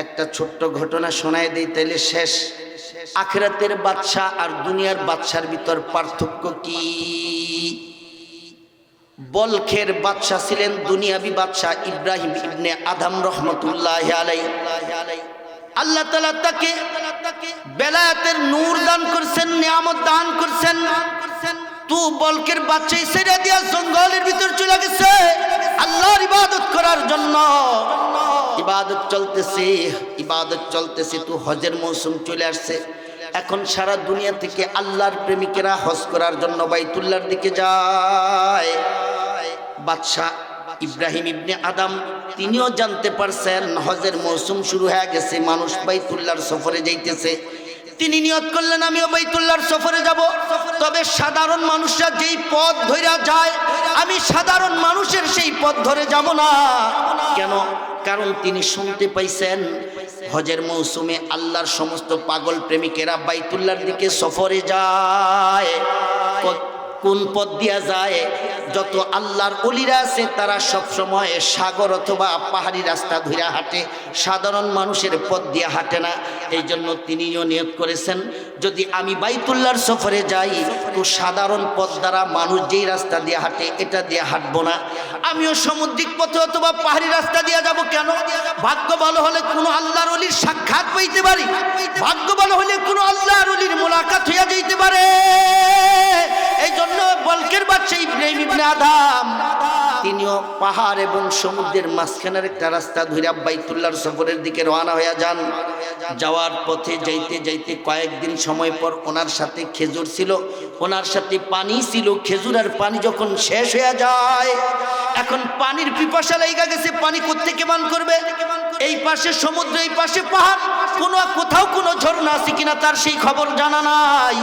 একটা ছোট্ট ঘটনা শোনায় দেই তাইলে শেষ। আখিরাতের বাদশা আর দুনিয়ার বাদশার ভিতর পার্থক্য কি? বলখের বাদশা ছিলেন দুনিয়াবি বাদশা ইব্রাহিম ইবনে আদম রহমতুল্লাহি আলাইহি। আল্লাহ তাআলা তাকে বেলায়েতের নূর দান করছেন, নিয়ামত দান করছেন। তু বলকের বাদশাই ছেড়ে দিয়া জঙ্গলের ভিতর চলে গেছে আল্লাহর ইবাদত করার জন্য। ইবাদত চলতেছে তো হজের মৌসুম চলে আসছে। এখন সারা দুনিয়া থেকে আল্লাহর প্রেমিকেরা হজ করার জন্য বাইতুল্লাহর দিকে যায়। বাদশা ইব্রাহিম ইবনে আদম তিনিও জানতে পারছেন হজের মৌসুম শুরু হয়ে গেছে, মানুষ বাইতুল্লাহর সফরে যাইতেছে। তিনি নিয়ত করলেন আমিও বাইতুল্লাহর সফরে যাব। তবে সাধারণ মানুষরা যেই পথ ধরে যায় আমি সাধারণ মানুষের সেই পথ ধরে যাব না। কেন? কারণ তিনি শুনতে পাইছেন হজের মৌসুমে আল্লাহর সমস্ত পাগল প্রেমিকেরা বাইতুল্লাহর দিকে সফরে যায়। কোন পথ দিয়া যায়? যত আল্লাহর ওলিরা আছে তারা সব সময় সাগর অথবা পাহাড়ি রাস্তা ধরে হাঁটে, সাধারণ মানুষের পথ দিয়ে হাঁটে না। এই জন্য তিনিও নিয়ত করেছেন যদি আমি বাইতুল্লাহর সফরে যাই তো সাধারণ পথ দ্বারা মানুষ যেই রাস্তা দিয়ে হাঁটে এটা দিয়ে হাঁটবো না, আমিও সামুদ্রিক পথে অথবা পাহাড়ি রাস্তা দিয়ে যাব। কেন? ভাগ্য ভালো হলে কোনো আল্লাহর ওলির সাক্ষাৎ পাইতে পারি, ভাগ্য ভালো হলে কোনো আল্লাহর ওলির মোলাকাত হইয়া যাইতে পারে। এই জন্য বলকের বাদশা ইব্রাহিম ইবনে আদম তিনিও পাহাড় এবং সমুদ্রের মাঝখানের একটা রাস্তা ধরে বাইতুল্লাহর সফরের দিকে রওনা হয়ে যান। যাওয়ার পথে যাইতে যাইতে কয়েকদিন সময় পর ওনার সাথে খেজুর ছিল, ওনার সাথে পানি ছিল। খেজুর আর পানি যখন শেষ হয়ে যায় এখন পানির পিপাসা লাগা গেছে, পানি কোত্থেকে পান করবে? এই পাশে সমুদ্র, এই পাশে পাহাড়, কোথাও কোনো ঝর্ণা আছে কিনা তার সেই খবর জানা নাই।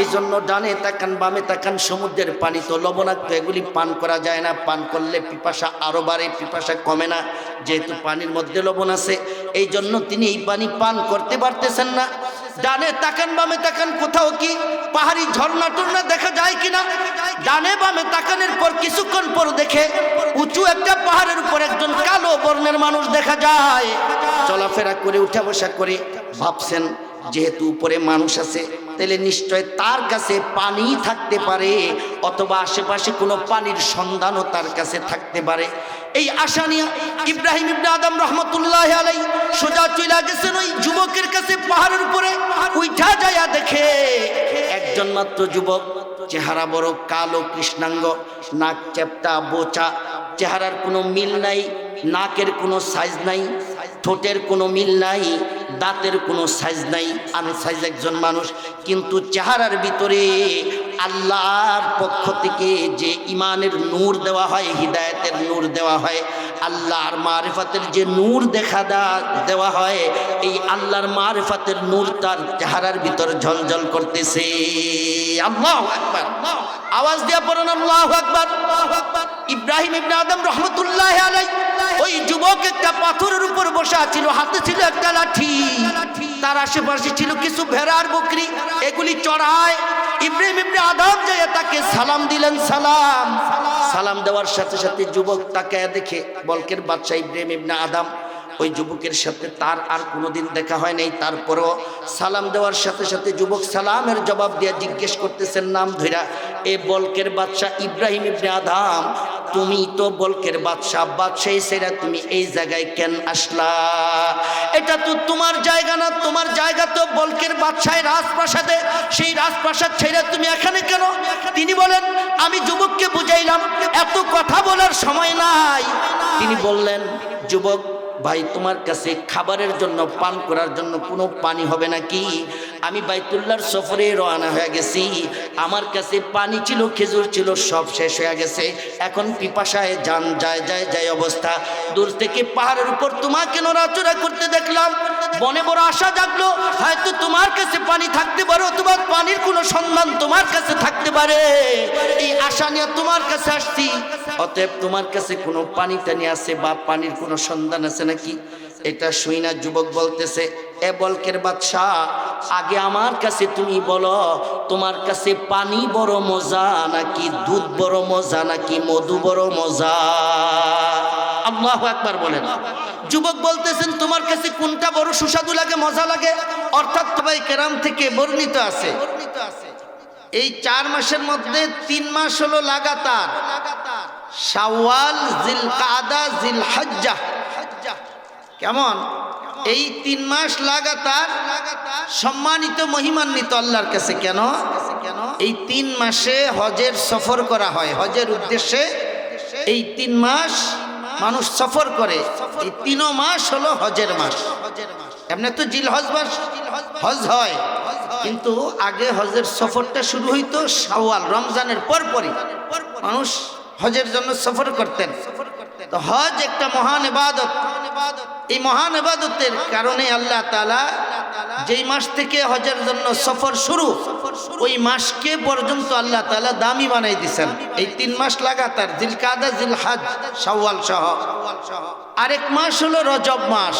এই জন্য ডানে তাকান বামে তাকান, সমুদ্রের পানি তো লবণাক্ত, এগুলি পান করা যায় না। পান করলে পিপাসা আরো বাড়ে, পিপাসা কমে না, যেহেতু পানির মধ্যে লবণ আছে। এই জন্য তিনি এই পানি পান করতে পারতেছেন না। ডানে তাকান বামে তাকান, কোথাও কি পাহাড়ি ঝর্ণা টর্ণা দেখা যায় কিনা। ডানে বামে তাকানোর পর কিছুক্ষণ পর দেখে উঁচু একটা পাহাড়ের উপর একজন কালো বর্ণের মানুষ দেখা যায়। চলাফেরা করে উঠা বসা করে ভাবছেন যেহেতু উপরে মানুষ আছে তাহলে নিশ্চয় তার কাছে পানি থাকতে পারে, অথবা আশেপাশে কোনো পানির সন্ধানও তার কাছে থাকতে পারে। এই আশা নিয়ে ইব্রাহিম ইবনে আদম রহমতুল্লাহি আলাইহি সোজা চলে গেছেন ওই যুবকের কাছে। পাহাড়ের উপরে উঠা যায়া দেখে একজন মাত্র যুবক, চেহারা বড় কালো কৃষ্ণাঙ্গ, নাক চ্যাপ্টা বোচা, চেহারার কোনো মিল নাই, নাকের কোনো সাইজ নাই, ঠোঁটের কোনো মিল নাই, দাঁতের কোনো সাইজ নাই, আনসাইজ একজন মানুষ। কিন্তু চেহারার ভিতরে আল্লাহর পক্ষ থেকে যে ইমানের নূর দেওয়া হয়, হিদায়াতের নূর দেওয়া হয়, আল্লাহর মারিফাতের যে নূর দেওয়া হয়, এই আল্লাহর মারিফাতের নূর তার চেহারার ভিতর ঝলঝল করতেছে। আল্লাহু আকবার, আওয়াজ দিয়া পড়ুন আল্লাহু আকবার। ইব্রাহিম ইবনে আদম রহমতুল্লাহি আলাইহি ওই যুবক একটা পাথরের উপর বসা ছিল, হাতে ছিল একটা লাঠি, তার আশেপাশে ছিল কিছু ভেড়ার বকরি, এগুলি চড়ায়। ইব্রাহিম ইবনে আদম যায় তাকে সালাম দিলেন। সালাম দেওয়ার সাথে সাথে যুবক তাকে দেখে বলকের বাদশা ইব্রাহিম ইবনে আদম, ওই যুবকের সাথে তার আর কোনোদিন দেখা হয় নাই। তারপরও সালাম দেওয়ার সাথে সাথে যুবক সালামের জবাব দিয়ে জিজ্ঞেস করতেছেন নাম ধইরা, এ বলকের বাদশা ইব্রাহিম ইবনে আদম, তুমি তো বলকের বাদশাহী সেরা তুমি এই জায়গায় কেন আসলা? এটা তো তোমার জায়গা না, তোমার জায়গা তো বলকের বাদশাহের রাজপ্রাসাদে, সেই রাজপ্রাসাদ ছেড়ে তুমি এখানে কেন? তিনি বলেন আমি যুবককে বুঝাইলাম এত কথা বলার সময় নাই। তিনি বললেন যুবক ভাই, তোমার কাছে খাবারের জন্য পান করার জন্য কোনো পানি হবে নাকি? আমি বাইতুল্লাহর সফরে রওনা হয়ে গেছি, আমার কাছে পানি ছিল, খেজুর ছিল, সব শেষ হয়ে গেছে। এখন পিপাসায় জান যায় অবস্থা। দূর থেকে পাহাড়ের উপর তোমাকে নড়াচড়া করতে দেখলাম, মনে বড় আশা জাগলো, হয়তো তোমার কাছে পানি থাকতে পারে, অথবা পানির কোনো সন্ধান তোমার কাছে থাকতে পারে। এই আশা নিয়ে তোমার কাছে আসছি, অতএব তোমার কাছে কোনো পানি টানি আছে বা পানির কোনো সন্ধান আছে নাকি? এটা শুই না যুবক বলতেছে, এ বলকের বাদশা, আগে আমার কাছে তুমি বলো, তোমার কাছে পানি বড় মজা নাকি দুধ বড় মজা নাকি মধু বড় মজা? আল্লাহু আকবার বলেন। যুবক বলতেছেন তোমার কাছে কোনটা বড় সুস্বাদু লাগে, মজা লাগে? অর্থাৎ সবাই কেরাম থেকে বর্ণিত আছে এই 4 মাসের মধ্যে 3 মাস হলো লাগাতার, শাওয়াল, জিলকাদা, জিলহজ্জা। কেমন? এই 3 মাস লাগাতার সম্মানিত, মহিমান্বিত আল্লাহর কাছে। কেন? এই 3 মাসে হজের সফর করা হয়। হজের উদ্দেশ্যে এই 3 মাস মানুষ সফর করে। এই 3 মাস হলো হজের মাস। এমনি তো জিলহজ মাস হজ হয়, কিন্তু আগে হজের সফরটা শুরু হইতো শাওয়াল, রমজানের পরপরই মানুষ হজের জন্য সফর করতেন। তো হজ একটা মহান ইবাদত। এই মহান ইবাদতের কারণে আল্লাহ তাআলা যেই মাস থেকে হজের জন্য সফর শুরু, ওই মাসকে পর্যন্ত আল্লাহ তাআলা দামি বানাই দিয়েছেন। এই 3 মাস লাগাতার, জিলকাদা, জিলহজ, শাওয়াল সহ। আরেক মাস হলো রজব মাস।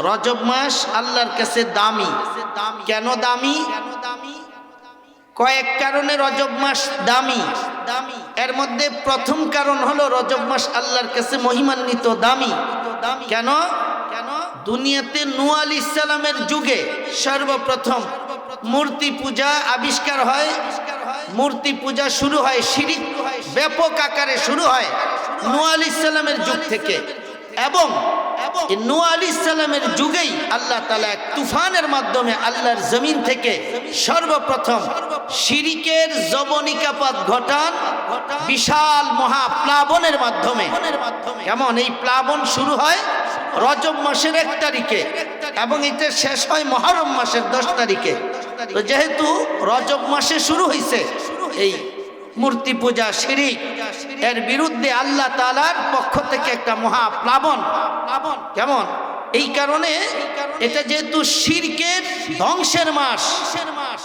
রজব মাস আল্লাহর কাছে দামি। কেন দামি? কয়েক কারণে রজব মাস দামি। এর মধ্যে প্রথম কারণ হলো রজব মাস আল্লাহর কাছে মহিমান্বিত, দামি। কেন? দুনিয়াতে নূহ আলাইহিস সালামের যুগে সর্বপ্রথম মূর্তি পূজা আবিষ্কার হয়। মূর্তি পূজা শুরু হয়, শিরিক ব্যাপক আকারে শুরু হয় নূহ আলাইহিস সালামের যুগ থেকে। এবং নূহ আলাইহিস সালামের যুগেই আল্লাহ তাআলা এক তুফানের মাধ্যমে আল্লাহর জমিন থেকে সর্বপ্রথম শিরিকের জবনিকাপাত ঘটান বিশাল মহাপ্লাবনের মাধ্যমে। কেমন? এই প্লাবন শুরু হয় রজব মাসের 1 তারিখে এবং এটা শেষ হয় মুহররম মাসের 10 তারিখে। তো যেহেতু রজব মাসে শুরু হয়েছে এই মূর্তি পূজা, শিরিক, এর বিরুদ্ধে আল্লাহ তাআলার পক্ষ থেকে একটা মহাপ্লাবন। কেমন? এই কারণে এটা যেহেতু শিরকের ধ্বংসের মাস,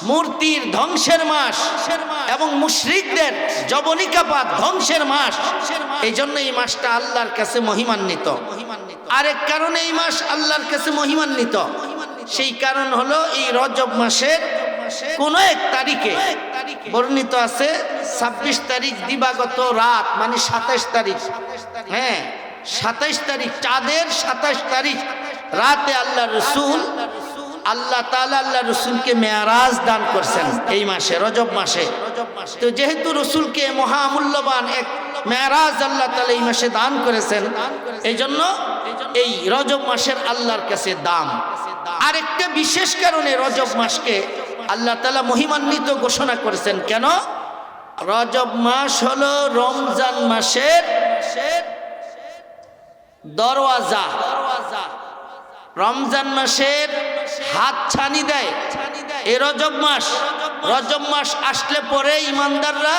মূর্তির ধ্বংসের মাস এবং মুশরিকদের জবনিকাপাত ধ্বংসের মাস, এই জন্য এই মাসটা আল্লাহর কাছে মহিমান্বিত। আরেক কারণে এই মাস আল্লাহর কাছে মহিমান্বিত, সেই কারণ হলো এই রজব মাসের কোন এক তারিখে বর্ণিত আছে 26 তারিখ দিবাগত রাত, মানে 27 তারিখ, হ্যাঁ 27 তারিখ, চাঁদের 27 তারিখ রাতে আল্লাহ রসুল, আল্লাহ তাআলা আল্লাহ রসুলকে মেরাজ দান করছেন এই মাসে, রজব মাসে। তো যেহেতু রসুলকে মহামূল্যবান এক মেরাজ আল্লাহ তাআলা এই মাসে দান করেছেন, এই জন্য এই রজব মাসের আল্লাহর কাছে দাম। আরেকটা বিশেষ কারণে রজব মাসকে আল্লাহ তাআলা মহিমান্বিত ঘোষণা করেছেন। কেন? রজব মাস হলো রমজান মাসের দরওয়াজা। রমজান মাসের হাত ছানি দেয় এই রজব মাস। রজব মাস আসলে পরে ইমানদাররা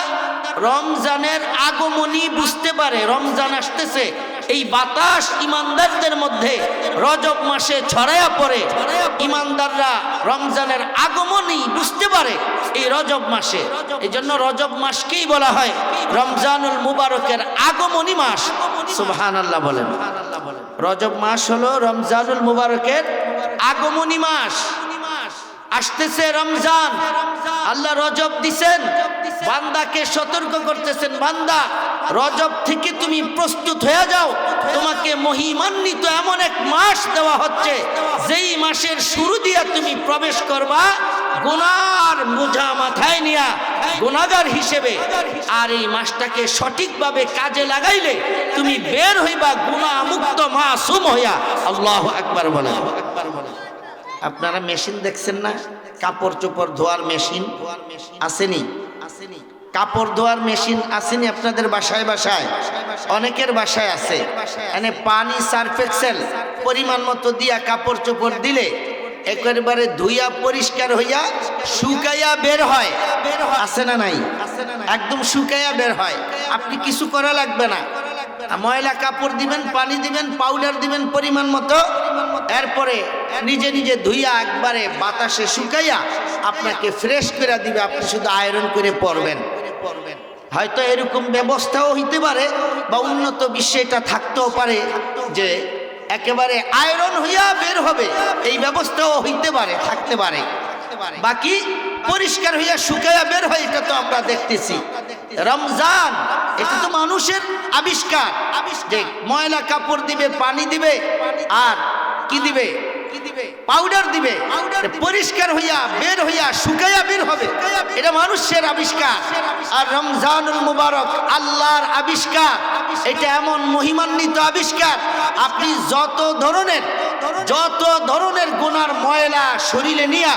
রমজানের আগমনী বুঝতে পারে, রমজান আসতেছে। এই বাতাস ইমানদারদের মধ্যে রজব মাসে ছড়ায়া পড়ে, ইমানদাররা রমজানের আগমনী বুঝতে পারে এই রজব মাসে। এই জন্য রজব মাসকেই বলা হয় রমজানুল মুবারকের আগমনী মাস। সুবহানাল্লাহ বলেন। রজব মাস হলো রমজানুল মুবারকের আগমনী মাস। আসতেছে রমজান, আল্লাহ রজব দিছেন, বান্দাকে সতর্ক করতেছেন, বান্দা রজব থেকে তুমি প্রস্তুত হয়ে যাও, তোমাকে মহিমান্বিত এমন এক মাস দেওয়া হচ্ছে যেই মাসের শুরু দিয়া তুমি প্রবেশ করবা গুনার বোঝা মাথায় নিয়া, গুনাহগার হিসেবে। আর এই মাসটাকে সঠিকভাবে কাজে লাগাইলে তুমি বের হইবা গুনাহ মুক্ত, মাসুম হইয়া। আল্লাহু আকবার বলেন। আপনারা মেশিন দেখছেন না? কাপড় চোপড় ধোয়ার মেশিন আসেনি? কাপড় ধোয়ার মেশিন আসেনি আপনাদের বাসায়? বাসায় অনেকের বাসায় আছে। মানে পানি, সার্ফ এক্সেল পরিমাণ মতো দিয়া কাপড় চোপড় দিলে একেবারে ধুইয়া পরিষ্কার হইয়া শুকাইয়া বের হয়। আছে না নাই? একদম শুকাইয়া বের হয়, আপনি কিছু করা লাগবে না। ময়লা কাপড় দিবেন, পানি দিবেন, পাউডার দিবেন পরিমাণ মতো, এরপরে নিজে নিজে ধুইয়া একবারে বাতাসে শুকাইয়া আপনাকে ফ্রেশ করে দিবে। আপনি শুধু আয়রন করে পরবেন। হয়তো এরকম ব্যবস্থাও হইতে পারে বা উন্নত বিশ্বে এটা থাকতেও পারে যে একেবারে আয়রন হইয়া বের হবে, এই ব্যবস্থাও হইতে পারে, থাকতে পারে। বাকি পরিষ্কার হইয়া শুকাইয়া বের হয়, এটা তো আমরা দেখতেছি। রমজান এটা তো মানুষের আবিষ্কার যে ময়লা কাপড় দিবে, পানি দিবে, আর কি দিবে, পাউডার দিবে, পরিষ্কার হইয়া বের হইয়া শুকাইয়া বের হবে, এটা মানুষের আবিষ্কার। আর রমজানুল মুবারক আল্লাহর আবিষ্কার, এটা এমন মহিমান্বিত আবিষ্কার, আপনি যত ধরনের গুনার ময়লা শরীরে নিয়ে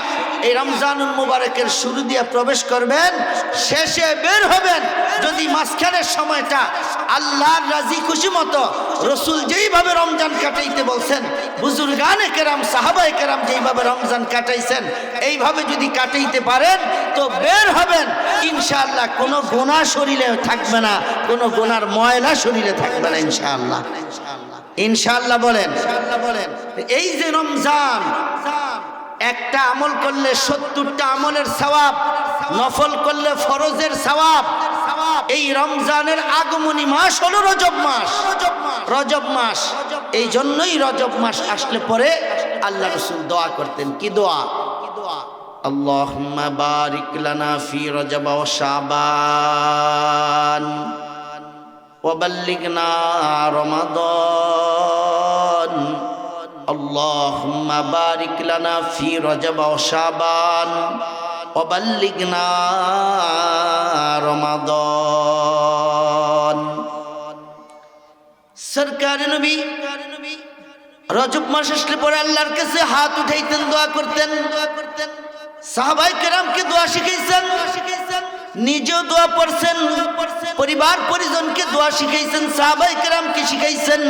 এই রমজানুল মুবারকের শুরু দিয়ে প্রবেশ করবেন, শেষে বের হবেন যদি মাঝখানের সময়টা আল্লাহর রাজি খুশি মতো রসুল যেইভাবে রমজান কাটাইতে বলছেন, বুজুর্গানে কেরাম সাহাবায়ে কেরাম যেইভাবে রমজান কাটাইছেন, এইভাবে যদি কাটাইতে পারেন তো বের হবেন ইনশাআল্লাহ। কোনো গুনাহ শরীরে থাকবে না, কোনো গুনার ময়লা শরীরে থাকবে না ইনশাআল্লাহ। ইনশাআল্লাহ বলেন। এই যে রমজান, একটা আমল করলে 70টা আমলের সওয়াব, নফল করলে ফরজের সওয়াব। এই রমজানের আগমনী মাস হলো রজব মাস। রজব মাস, এই জন্যই রজব মাস আসলে পরে আল্লাহ রাসূল দোয়া করতেন। কি দোয়া? আল্লাহুম্মা বারিক লানা ফি রজব ওয়া শাবান ওয়া বাল্লিগনা রমাদান। আল্লাহুম্মা বারিক লানা ফি রজব ওয়া শাবান ওয়া বাল্লিগনা রমাদান। সরকার নবী রজব মাস আসলে পরে আল্লাহর কাছে হাত উঠাইতেন, দোয়া করতেন। সাহাবায়ে কেরামকে দোয়া শিখাইছেন, নিজেও দোয়া পড়ছেন, পরিবার পরিজনকে দোয়া শিখাইছেন, সাহাবায়ে কেরামকে শিখাইছেন।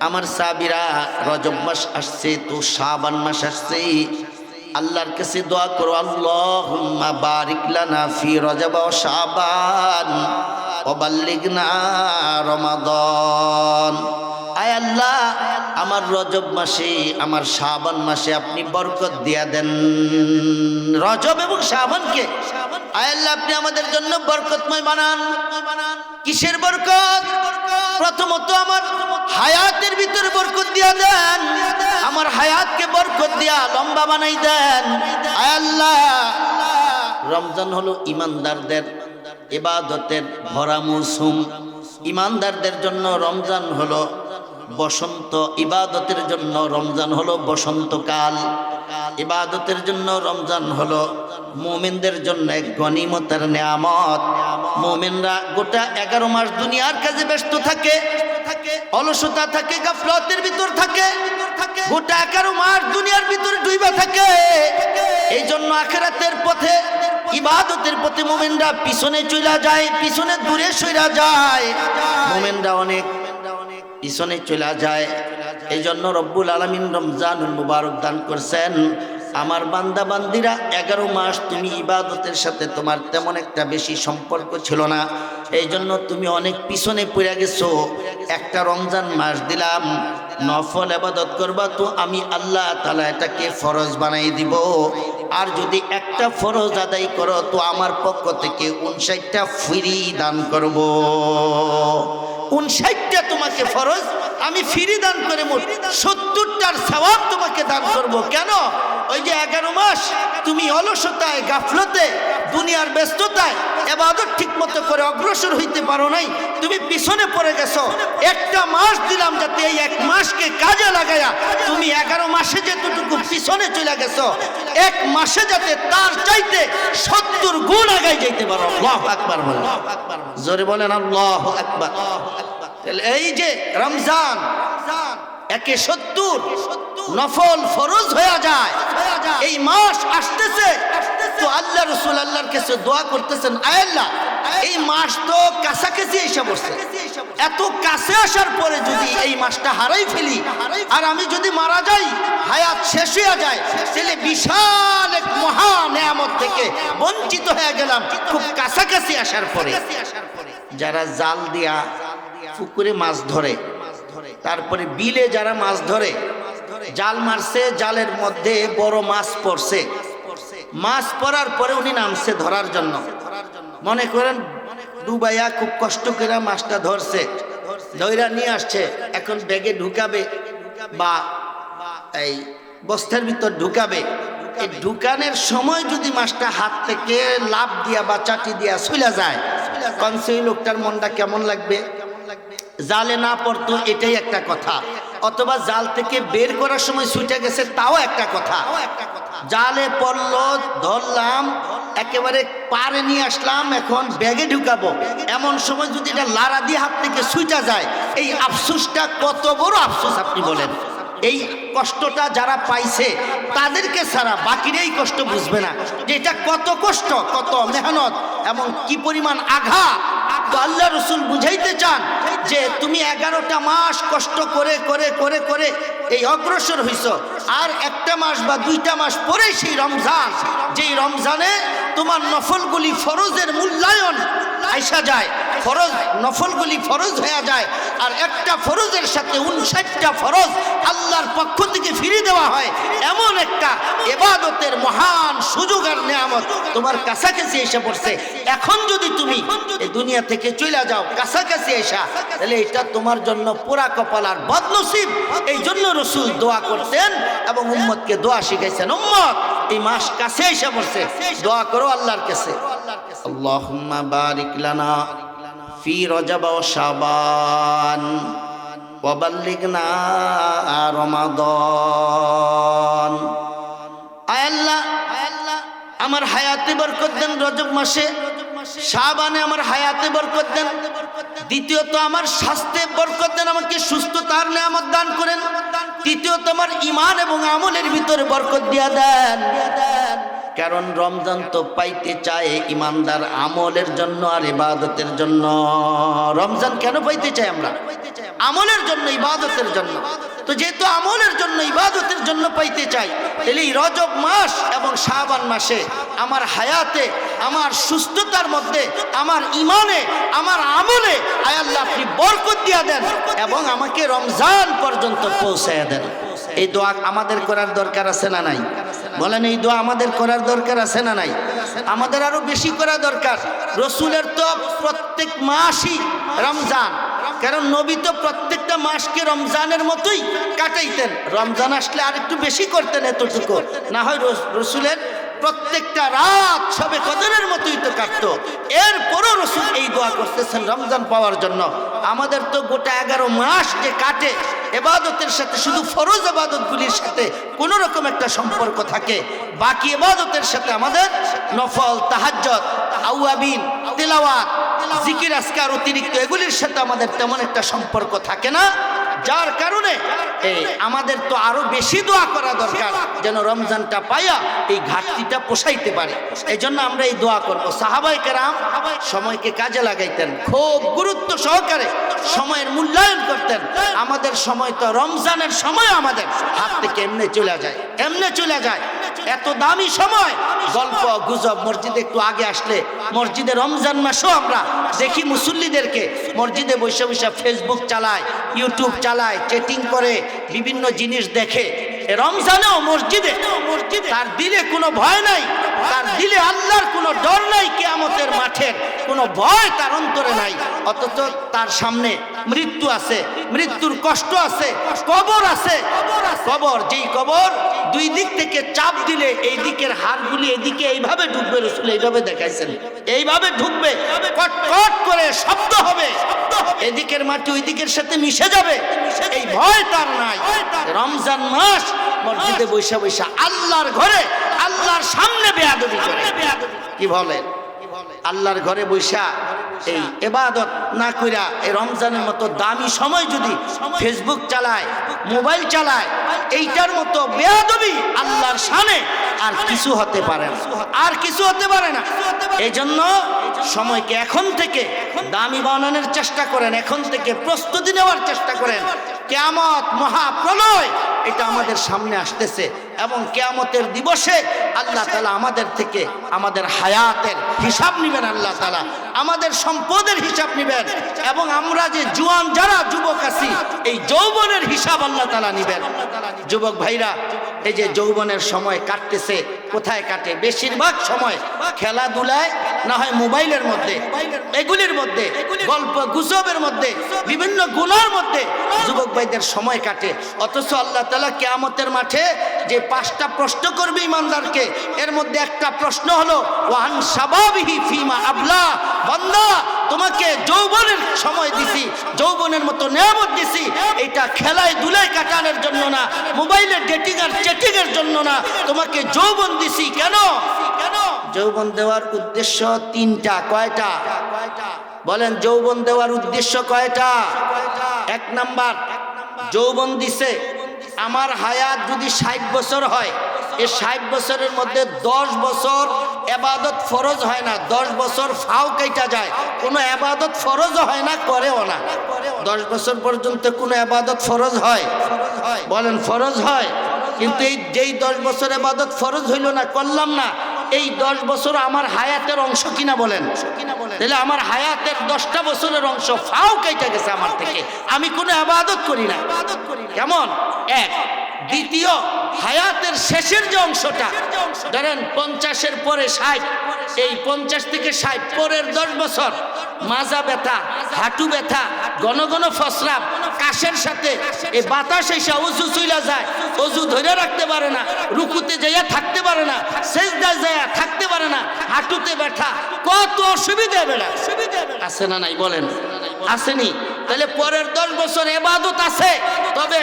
আমার সাহাবীরা রজব মাস আসছে তো শাবান মাস আসছে, আল্লাহর কাছে দোয়া করো, আল্লাহুম্মা বারিক লানা ফি রজব ওয়া শাবান ওয়া বাল্লিগনা রমাদান। আয় আল্লাহ, আমার রজব মাসে, আমার শাবান মাসে আপনি বরকত দিয়া দেন। রজব এবং শাবানকে আয় আল্লাহ আপনি আমাদের জন্য বরকতময় বানান। কিসের বরকত? প্রথমত আমার হায়াতের ভিতরে বরকত দিয়া দেন, আমার হায়াতকে বরকত দিয়া লম্বা বানাই দেন। আয় আল্লাহ, রমজান হলো ইমানদারদের ইবাদতের ভরা মৌসুম। ইমানদারদের জন্য রমজান হলো বসন্ত, ইবাদতের জন্য রমজান হলো বসন্তকাল। ইবাদতের জন্য রমজান হলো মুমিনদের জন্য এক গনিমতের নিয়ামত। মুমিনরা গোটা 11 মাস দুনিয়ার কাজে ব্যস্ত থাকে, অলসতা থাকে, গাফলতের ভিতর থাকে, গোটা 11 মাস দুনিয়ার ভিতরে ডুইবা থাকে। এই জন্য আখিরাতের পথে, ইবাদতের পথে মুমিনরা পিছনে চলে যায়, পিছনে দূরে সইরা যায়, মুমিনরা অনেক পিছনে চলে যায়। এই জন্য রব্বুল আলামিন রমজানুল মুবারক দান করছেন। আমার বান্দা বান্দিরা 11 মাস তুমি ইবাদতের সাথে তোমার তেমন একটা বেশি সম্পর্ক ছিল না, এই জন্য তুমি অনেক পিছনে পড়ে গেছো। একটা রমজান মাস দিলাম, নফল ইবাদত করবা তো আমি আল্লাহ তাআলা এটাকে ফরজ বানাই দিব। আর যদি একটা ফরজ আদায় করো তো আমার পক্ষ থেকে 59টা ফ্রি দান করব। 59টা তোমাকে ফরজ আমি ফ্রি দান করে মোট 70টার সওয়াব তোমাকে দান করব। কেন? ওই যে 11 মাস তুমি অলসতায়, গাফলতে, দুনিয়ার ব্যস্ততায় ইবাদত ঠিকমতো করে অগ্রসর হইতে পারো নাই, তুমি পিছনে পড়ে গেছো। একটা মাস দিলাম যাতে এই এক মাসকে কাজে লাগায়া তুমি 11 মাসে যেতটুকু পিছনে চলে গেছো, এক মাসে যাতে তার চাইতে 70 গুণ আগায় যাইতে পারো। আল্লাহু আকবার বলেন, জোরে বলেন আল্লাহু আকবার। এই যে রমজান একে 70 নফল ফরজ হয়ে যায়। এই মাস আসতেছে তো আল্লাহ রাসূল আল্লাহর কাছে দোয়া করতেছেন, আয় আল্লাহ এই মাস তো কাছাকাছি এসে বসছে, এত কাছে আসার পরে যদি এই মাসটা হারাই ফেলি আর আমি যদি মারা যাই, হায়াত শেষ হয়ে যায়, তাহলে বিশাল এক মহা নিয়ামত থেকে বঞ্চিত হয়ে গেলাম খুব কাছাকাছি আসার পরে। যারা জাল দিয়া পুকুরে মাছ ধরে, তারপরে বিলে যারা মাছ ধরে, জাল মারছে, জালের মধ্যে বড় মাছ পড়ছে, মাছ পড়ার পরে উনি নামছে ধরার জন্য, মনে করেন ডুবাইয়া খুব কষ্ট করে মাছটা ধরছে, ধইরা নিয়ে আসছে, এখন ব্যাগে ঢুকাবে বা এই বস্তার ভিতর ঢুকাবে। এই ঢুকানোর সময় যদি মাছটা হাত থেকে লাফ দিয়া বা চাটি দিয়া চলে যায়, কনসেই লোকটার মনটা কেমন লাগবে? জালে না পড়তো এটাই একটা কথা, অথবা জাল থেকে বের করার সময় ছুটে গেছে তাও একটা কথা। জালে পড়লো, ধরলাম, একেবারে পারে নিয়ে আসলাম, এখন ব্যাগে ঢুকাবো, এমন সময় যদি এটা লাড়া দিয়ে হাত থেকে ছুটে যায়, এই আফসোসটা কত বড় আফসোস আপনি বলেন। এই কষ্টটা যারা পাইছে তাদেরকে ছাড়া বাকিরা এই কষ্ট বুঝবে না, যে এটা কত কষ্ট, কত মেহনত এবং কি পরিমাণ আঘাত। তো আল্লাহ রসুল বুঝাইতে চান যে তুমি 11টা মাস কষ্ট করে করে করে করে এই অগ্রসর হইছ, আর একটা মাস বা 2টা মাস পরে সেই রমজান, যেই রমজানে তোমার নফলগুলি ফরজের মূল্যায়ন আইসা যায়, ফরজ নফলগুলি ফরজ হয়ে যায়, আর একটা ফরজের সাথে 59টা ফরজ আল্লাহর পক্ষ থেকে ফিরিয়ে দেওয়া হয়। এমন একটা ইবাদতের মহান সুযোগ আর নিয়ামত তোমার কাছাকাছি এসে পড়ছে। এখন যদি তুমি এই দুনিয়া থেকে চলে যাও কাছাকাছি এসা, তাহলে এটা তোমার জন্য পুরা কপাল আর বদনসিব। এই জন্য রসুল দোয়া করতেন এবং উম্মতকে দোয়া শিখাইছেন, উম্মত এই মাস কাছে এসে পড়ছে, দোয়া করো আল্লাহর কাছে, আল্লাহুম্মা বারিক লানা ফি রজব ওয়া শাবান ওয়া বাল্লিগনা রমাদান। আয় আল্লাহ, আমার হায়াতে বরকত দেন রজব মাসে, শাবানে আমার হায়াতে বরকত দেন। দ্বিতীয়ত আমার স্বাস্থ্যে বরকত দেন, আমাকে সুস্থতার নিয়ামত দান করেন। তৃতীয়ত আমার ঈমান এবং আমলের ভিতরে বরকত দিয়া দেন। কারণ রমজান তো পাইতে চায় ইমানদার আমলের জন্য আর ইবাদতের জন্য। রমজান কেন পাইতে চাই আমরা? আমলের জন্য, ইবাদতের জন্য। তো যেহেতু আমলের জন্য, ইবাদতের জন্য পাইতে চাই, তাহলে এই রজব মাস এবং শাবান মাসে আমার হায়াতে, আমার সুস্থতার মধ্যে, আমার ইমানে, আমার আমলে আয় আল্লাহ আপনি বরকত দিয়া দেন এবং আমাকে রমজান পর্যন্ত পৌঁছায়া দেন। এই দোয়া আমাদের করার দরকার আছে না নাই? বলেন, এই দোয়া আমাদের করার দরকার আছে না নাই? আমাদের আরো বেশি করা দরকার। রসুলের তো প্রত্যেক মাসই রমজান, কারণ নবী তো প্রত্যেকটা মাসকে রমজানের মতোই কাটাইতেন। রমজান আসলে আর একটু বেশি করতেন, এতটুকু না হয় রসুলের প্রত্যেকটা রাত সবে কদরের মতোই তো কাটতো। এরপরও রসুল এই দোয়া করতেছেন রমজান পাওয়ার জন্য। আমাদের তো গোটা 11 মাস যে কাটে ইবাদতের সাথে, শুধু ফরজ ইবাদতগুলির সাথে কোনো রকম একটা সম্পর্ক থাকে, বাকি ইবাদতের সাথে আমাদের নফল, তাহাজ্জুদ, আওয়াবিন, তিলাওয়াত, জিকির, আজকার অতিরিক্ত এগুলির সাথে আমাদের তেমন একটা সম্পর্ক থাকে না। যার কারণে আমাদের তো আরো বেশি দোয়া করা দরকার, যেন রমজানটা পাইয়া এই ঘাটতিটা পোষাইতে পারে। এই জন্য আমরা এই দোয়া করবো। সাহাবায়ে কেরাম সময়কে কাজে লাগাইতেন, খুব গুরুত্ব সহকারে সময়ের মূল্যায়ন করতেন। আমাদের সময় তো রমজানের সময় আমাদের হাত থেকে এমনি চলে যায়, এমনি চলে যায়। এত দামি সময়, গল্প গুজব, মসজিদে একটু আগে আসলে মসজিদে রমজান মাসেও আমরা দেখি মুসল্লিদেরকে মসজিদে বসে বসে ফেসবুক চালায়, ইউটিউব চালায়, চ্যাটিং করে, বিভিন্ন জিনিস দেখে। রমজানেও মসজিদে তার দিলে কোনো ভয় নাই, তার দিলে আল্লাহর কোনো ডর নাই, কিয়ামতের মাঠের কোনো ভয় তার অন্তরে নাই। অথচ তার সামনে মৃত্যু আছে, মৃত্যুর কষ্ট আছে, কবর আছে। কবর, যেই কবর দুই দিক থেকে চাপ দিলে এই দিকের হাড়গুলি এদিকে এইভাবে ঢুকবে, রসুল এইভাবে দেখাইছেন, এইভাবে ঢুকবে, কট কট করে শব্দ হবে, এদিকের মাটি ওই দিকের সাথে মিশে যাবে, এই ভয় তার নাই। রমজান মাস মসজিদে বৈশা বৈশা আল্লাহর ঘরে, আল্লাহর সামনে বেয়াদবি করে। কি বলেন? আল্লাহর ঘরে বৈশা এই ইবাদত না কইরা এই রমজানের মতো দামি সময় যদি ফেসবুক চালায়, মোবাইল চালায়, এইটার মতো বেয়াদবি আল্লাহর শানে আর কিছু হতে পারে না, আর কিছু হতে পারে না। এই জন্য সময়কে এখন থেকে দামি বানানোর চেষ্টা করেন, এখন থেকে প্রস্তুতি নেওয়ার চেষ্টা করেন। কিয়ামত, মহাপ্রলয় এটা আমাদের সামনে আসতেছে এবং কিয়ামতের দিবসে আল্লাহ তাআলা আমাদের থেকে আমাদের হায়াতের হিসাব নেবেন, আল্লাহ তাআলা আমাদের সম্পদের হিসাব নেবেন এবং আমরা যে জুয়ান যারা যুবক আছি এই যৌবনের হিসাব আল্লাহ তাআলা নেবেন। যুবক ভাইরা, এই যে যৌবনের সময় কাটতেছে, কোথায় কাটে? বেশিরভাগ সময় খেলাধুলায় না হয় মোবাইলের মধ্যে, এগুলির মধ্যে, গল্প গুজবের মধ্যে, বিভিন্ন গুনার মধ্যে যুবক ভাইদের সময় কাটে। অথচ আল্লাহ তাআলা কিয়ামতের মাঠে যে 5টা প্রশ্ন করবে ইমানদারকে, এর মধ্যে একটা প্রশ্ন হলো ওয়ান শাবাবিহি ফিমা আবলা। বান্দা, তোমাকে যৌবনের সময় দিছি, যৌবনের মতো নিয়ামত দিছি, এটা খেলায় ধুলায় কাটানোর জন্য না, মোবাইলে ডেটিং আর চ্যাটিং এর জন্য না, তোমাকে যৌবন দিছি। কেন? যৌবন দেওয়ার উদ্দেশ্য 3টা। কয়টা বলেন? যৌবন দেওয়ার উদ্দেশ্য কয়টা? 1 নাম্বার, যৌবন দিছে, আমার হায়াত যদি 60 বছর হয়, এই 60 বছরের মধ্যে 10 বছর ইবাদত ফরজ হয় না, 10 বছর ফাও কেটে যায়, কোনো ইবাদত ফরজ হয় না, করেও না। 10 বছর পর্যন্ত কোনো ইবাদত ফরজ হয়? বলেন ফরজ হয়। কিন্তু এই যেই 10 বছর ইবাদত ফরজ হইল না, করলাম না, এই 10 বছর আমার হায়াতের অংশ কিনা? বলেন। তাহলে আমার হায়াতের 10টা বছরের অংশ ফাও কেটে গেছে আমার থেকে, আমি কোনো ইবাদত করি না। কেমন? এক। দ্বিতীয়, হায়াতের শেষের যে অংশটা, ধরেন 50-এর পরে 60, এই 50 থেকে 60 পরের 10 বছর মাজা ব্যথা, হাঁটু ব্যথা, ঘন ঘন ফসরাব, কাশের সাথে এই বাতাস এসে অজু চইলা যায়, অজু ধরে রাখতে পারে না, রুকুতে যাইয়া থাকতে পারে না, সেজদায় যাইয়া থাকতে পারে না, হাঁটুতে ব্যথা, কত অসুবিধা বেড়া আছে না নাই? বলেন আসেনি? তাহলে পরের 10 বছর ইবাদত আছে, তবে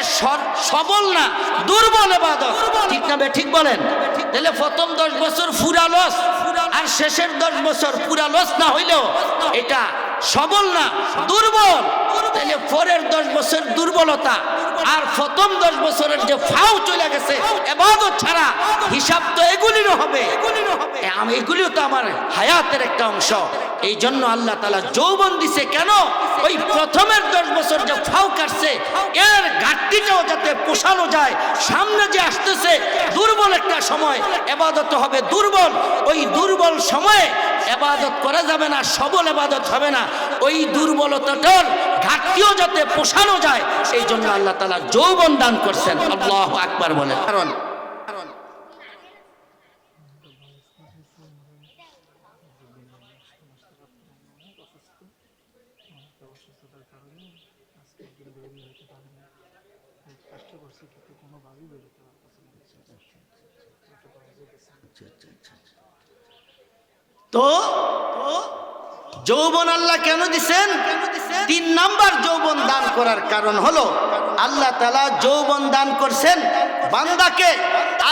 সবল না, দুর্বল ইবাদত। ঠিক না? ঠিক বলেন। তাহলে প্রথম 10 বছর পুরা লস, আর শেষের 10 বছর পুরা লস না হইলেও এটা সবল না, দুর্বল। তাহলে পরের 10 বছর দুর্বলতা, আর প্রথম 10 বছরের যে ফাও চলে গেছে ইবাদত ছাড়া, হিসাব তো এগুলিরও হবে। এগুলিও তো আমার হায়াতের একটা অংশ। এই জন্য আল্লাহ তাআলা যৌবন দিছে। কেন? ওই প্রথমের 10 বছর যে ফাও কাটছে, এর ঘাটতিটাও যাতে পোষানো যায়। সামনে যে আসতেছে দুর্বল একটা সময়, ইবাদত হবে দুর্বল, ওই দুর্বল সময়ে ইবাদত করা যাবে না, সবল ইবাদত হবে না। ওই দুর্বলতাটার ঘাটতিও যাতে পোষানো যায়, সেই জন্য আল্লাহ তাআলা যৌবন দান করছেন। আল্লাহু আকবার বলেন। কারণ তো যৌবন আল্লাহ কেন দিছেন? 3 নাম্বার যৌবন দান করার কারণ হলো, আল্লাহ তাআলা যৌবন দান করছেন বান্দাকে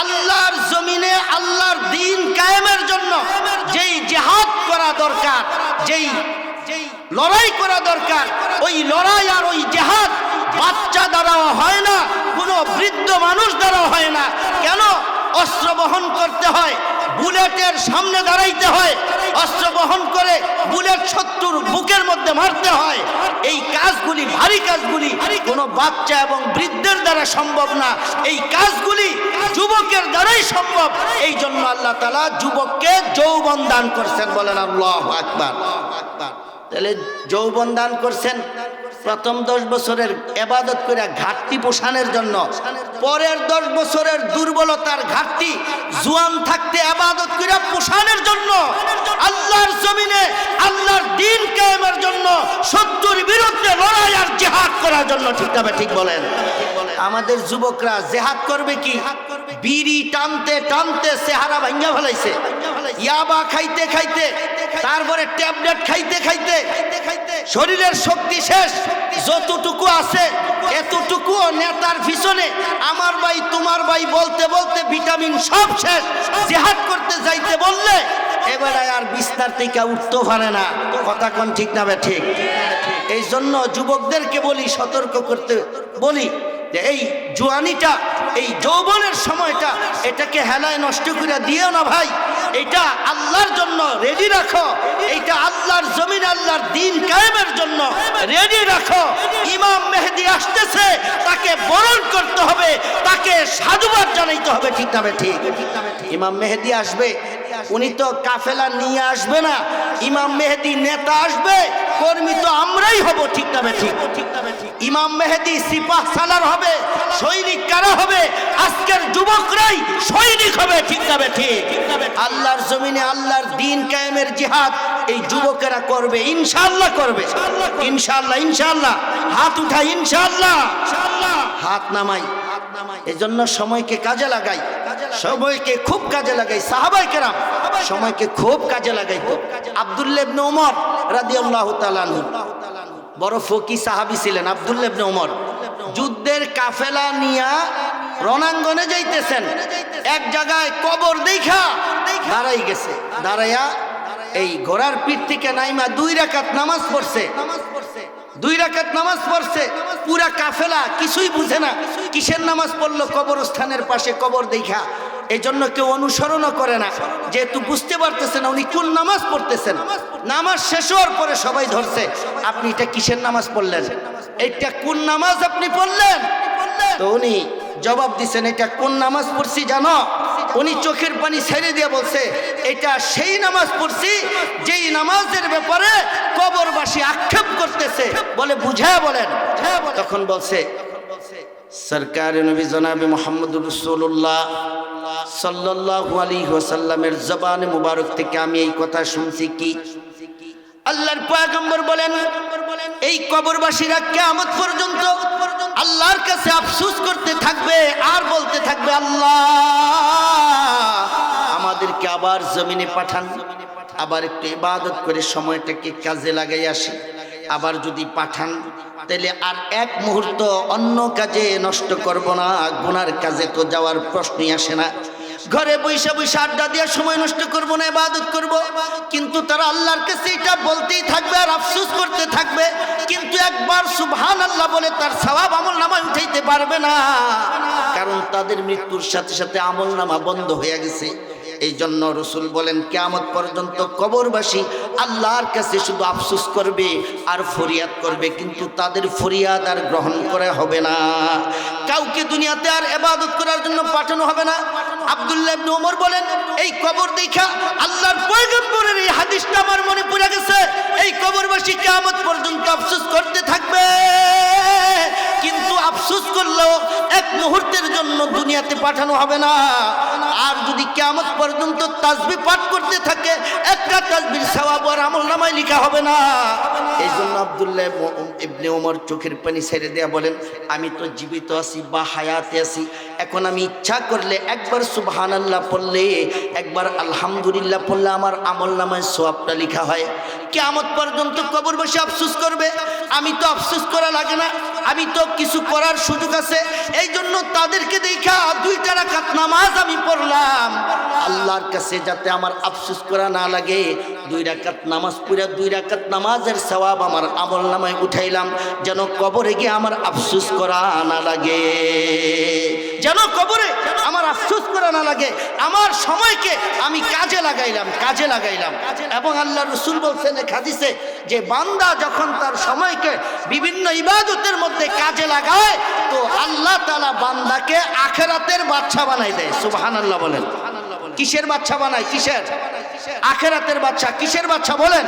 আল্লাহর জমিনে আল্লাহর দ্বীন কায়েমের জন্য যেই জিহাদ করা দরকার, যেই লড়াই করা দরকার, ওই লড়াই আর ওই জিহাদ বাচ্চা দ্বারাও হয় না, কোনো বৃদ্ধ মানুষ দ্বারাও হয় না। কেন? অস্ত্র বহন করতে হয়, বুলেটের সামনে দাঁড়াইতে হয়, অস্ত্র বহন করে বুলেট শত্রুর বুকের মধ্যে মারতে হয়। এই কাজগুলি, ভারী কাজগুলি কোনো বাচ্চা এবং বৃদ্ধের দ্বারা সম্ভব না, এই কাজগুলি যুবকের দ্বারাই সম্ভব। এই জন্য আল্লাহ তাআলা যুবককে যৌবন দান করছেন। বলেন আল্লাহু আকবার। তাহলে যৌবন দান করছেন প্রথম 10 বছরের ইবাদত করে ঘাটতি পোষানোর জন্য, পরের 10 বছরের দুর্বলতার ঘাটতি জোয়ান থাকতে ইবাদত করে পোষানোর জন্য, আল্লাহর জমিনে আল্লাহর দ্বীন কায়েমের জন্য, শত্রুর বিরুদ্ধে লড়াই আর জিহাদ করার জন্য। ঠিক না? ঠিক বলেন। আমাদের যুবকরা জিহাদ করবে কি? বিড়ি টানতে টানতে চেহারা ভাঙা ফেলাইছে, ইয়াবা খাইতে খাইতে, তারপরে ট্যাবলেট খাইতে খাইতে শরীরের শক্তি শেষ, যতটুকু আছে এতটুকু নেতার পিছনে আমার ভাই তোমার ভাই বলতে বলতে ভিটামিন সব শেষ। জিহাদ করতে যাইতে বললে এবারে আর বিস্তার থেকে উঠতে পারে না। কথা কোন? ঠিক না? ঠিক। এই জন্য যুবকদেরকে বলি, সতর্ক করতে বলি যে এই জোয়ানিটা, এই যৌবনের সময়টা, এটাকে হেলায় নষ্ট করে দিও না ভাই। এটা আল্লাহর জন্য রেডি রাখো, এটা আল্লাহর জমিন আল্লাহর দ্বীন কায়েমের জন্য রেডি রাখো। ইমাম মেহেদী আসতেছে, তাকে বরণ করতে হবে, তাকে সাধুবাদ জানাইতে হবে, ঠিক না ঠিক? ইমাম মেহেদী আসবে, উনি তো কাফেলা নিয়ে আসবে না, ইমাম মেহেদী নেতা আসবে, কর্মী তো আমরাই হব, ঠিক না ঠিক? ইমাম মেহেদী সিপাহ সালার হবে, সৈনিক কারা হবে? আজকের যুবকরাই সৈনিক হবে, ঠিক না ঠিক? আল্লাহর জমিনে আল্লাহর দ্বীন কায়েমের জিহাদ এই যুবকেরা করবে, ইনশাআল্লাহ করবে, ইনশাআল্লাহ, ইনশাআল্লাহ। হাত উঠাই, ইনশাআল্লাহ, হাত নামাই। এজন্য সময়কে কাজে লাগাই, সময়কে খুব কাজে লাগাই। সাহাবায়ে কেরাম সময়কে খুব কাজে লাগাইতো। আব্দুল্লাহ ইবনে ওমর রাদিয়াল্লাহু তাআলা আনহু বড় ফকি সাহাবী ছিলেন। আব্দুল্লাহ ইবনে ওমর যুদ্ধের কাফেলা নিয়া রণাঙ্গনে যাইতেছেন, এক জায়গায় কবর দেখা দাঁড়াই গেছে, দাঁড়াইয়া এই ঘোড়ার পিঠ থেকে নাইমা 2 রাকাত নামাজ পড়ছে, 2 রাকাত নামাজ পড়ছে। পুরা কাফেলা কিছুই বুঝে না কিসের নামাজ পড়লো, কবরস্থানের পাশে কবর দেখা। এই জন্য কেউ অনুসরণও করে না, যেহেতু বুঝতে পারতেছে না উনি কোন নামাজ পড়তেছেন। নামাজ শেষ হওয়ার পরে সবাই ধরছে, আপনি এটা কিসের নামাজ পড়লেন, এটা কোন নামাজ আপনি পড়লেন? তো উনি জবাব দিচ্ছেন, এটা কোন নামাজ পড়ছি জানো? উনি চোখের পানি ছেড়ে দিয়ে বলছে, এটা সেই নামাজ পড়ছি যেই নামাজের ব্যাপারে কবরবাসী আক্ষেপ করতেছে। বলে বুঝায় বলেন। তখন বলছে, সরকার নবী জনাবে মুহাম্মদুর রাসূলুল্লাহ সাল্লাল্লাহু আলাইহি ওয়াসাল্লামের জবানে মুবারক থেকে আমি এই কথা শুনছি। কি? আল্লাহর পয়গম্বর বলেন, এই কবরবাসীরা কিয়ামত পর্যন্ত আল্লাহর কাছে আফসোস করতে থাকবে আর বলতে থাকবে, আল্লাহ আমাদেরকে আবার জমিনে পাঠান, আবার একটু ইবাদত করে সময়টাকে কাজে লাগাই আসি। আবার যদি পাঠান তাহলে আর এক মুহূর্ত অন্য কাজে নষ্ট করব না, গুনার কাজে তো যাওয়ার প্রশ্নই আসে না। ঘরে বৈশা বৈশা আড্ডা দেওয়ার সময় নষ্ট করব না, ইবাদত করব। কিন্তু তারা আল্লাহর কাছে এটা বলতেই থাকবে আর আফসোস করতে থাকবে, কিন্তু একবার সুবহানাল্লাহ বলে তার সওয়াব আমল নামায় উঠাইতে পারবে না, কারণ তাদের মৃত্যুর সাথে সাথে আমল নামা বন্ধ হয়ে গেছে। এই জন্য রসুল বলেন, কিয়ামত পর্যন্ত কবরবাসী আল্লাহর কাছে শুধু আফসোস করবে আর ফরিয়াদ করবে, কিন্তু তাদের ফরিয়াদ আর গ্রহণ করা হবে না। কাউকে দুনিয়াতে আর ইবাদত করার জন্য পাঠানো হবে না। আব্দুল্লাহ ইবনে ওমর বলেন, এই কবর দেখা আল্লাহর পয়গম্বরের এই হাদিসটা আমার মনে পড়ে গেছে। এই কবরবাসী কিয়ামত পর্যন্ত আফসোস করতে থাকবে, কিন্তু আফসোস করলেও এক মুহূর্তের জন্য দুনিয়াতে পাঠানো হবে না। আর যদি কিয়ামত পর্যন্ত তাসবিহ পাঠ করতে থাকে, একটা তাসবিহর সওয়াব আর আমলনামায় লেখা হবে না। এই জন্য আব্দুল্লাহ ইবনে ওমর চোখের পানি ছেড়ে দেয়া বলেন, আমি তো জীবিত আছি বা হায়াতে আছি, এখন আমি ইচ্ছা করলে একবার সুবহানাল্লাহ পড়লে, একবার আলহামদুলিল্লাহ পড়লে আমার আমলনামায় সওয়াবটা লেখা হয়। কিয়ামত পর্যন্ত কবরবাসী আফসোস করবে, আমি তো আফসোস করা লাগে না, আমি তো কিছু করার সুযোগ আছে। এই জন্য তাদেরকে দেখা 2 রাকাত নামাজ আমি পড়লাম, আল্লাহর কাছে যাতে আমার আফসোস করা না লাগে। 2 রাকাত নামাজ পড়া 2 রাকাত নামাজের সওয়াব আমার আমল নামায় উঠাইলাম, যেন কবরে গিয়ে আমার আফসোস করা না লাগে, যেন কবরে আমার আফসোস করা না লাগে। আমার সময়কে আমি কাজে লাগাইলাম, কাজে লাগাইলাম। এবং আল্লাহ রাসূল বলছেন এক হাদিসে যে বান্দা যখন তার সময়কে বিভিন্ন ইবাদতের মধ্যে কাজে লাগায়, তো আল্লাহ তাআলা বান্দাকে আখিরাতের বাদশা বানাই দেয়। সুবহানাল্লাহ বলেন। কিসের বাদশা বানায়? কিসের? আখিরাতের বাদশা। কিসের বাদশা বলেন?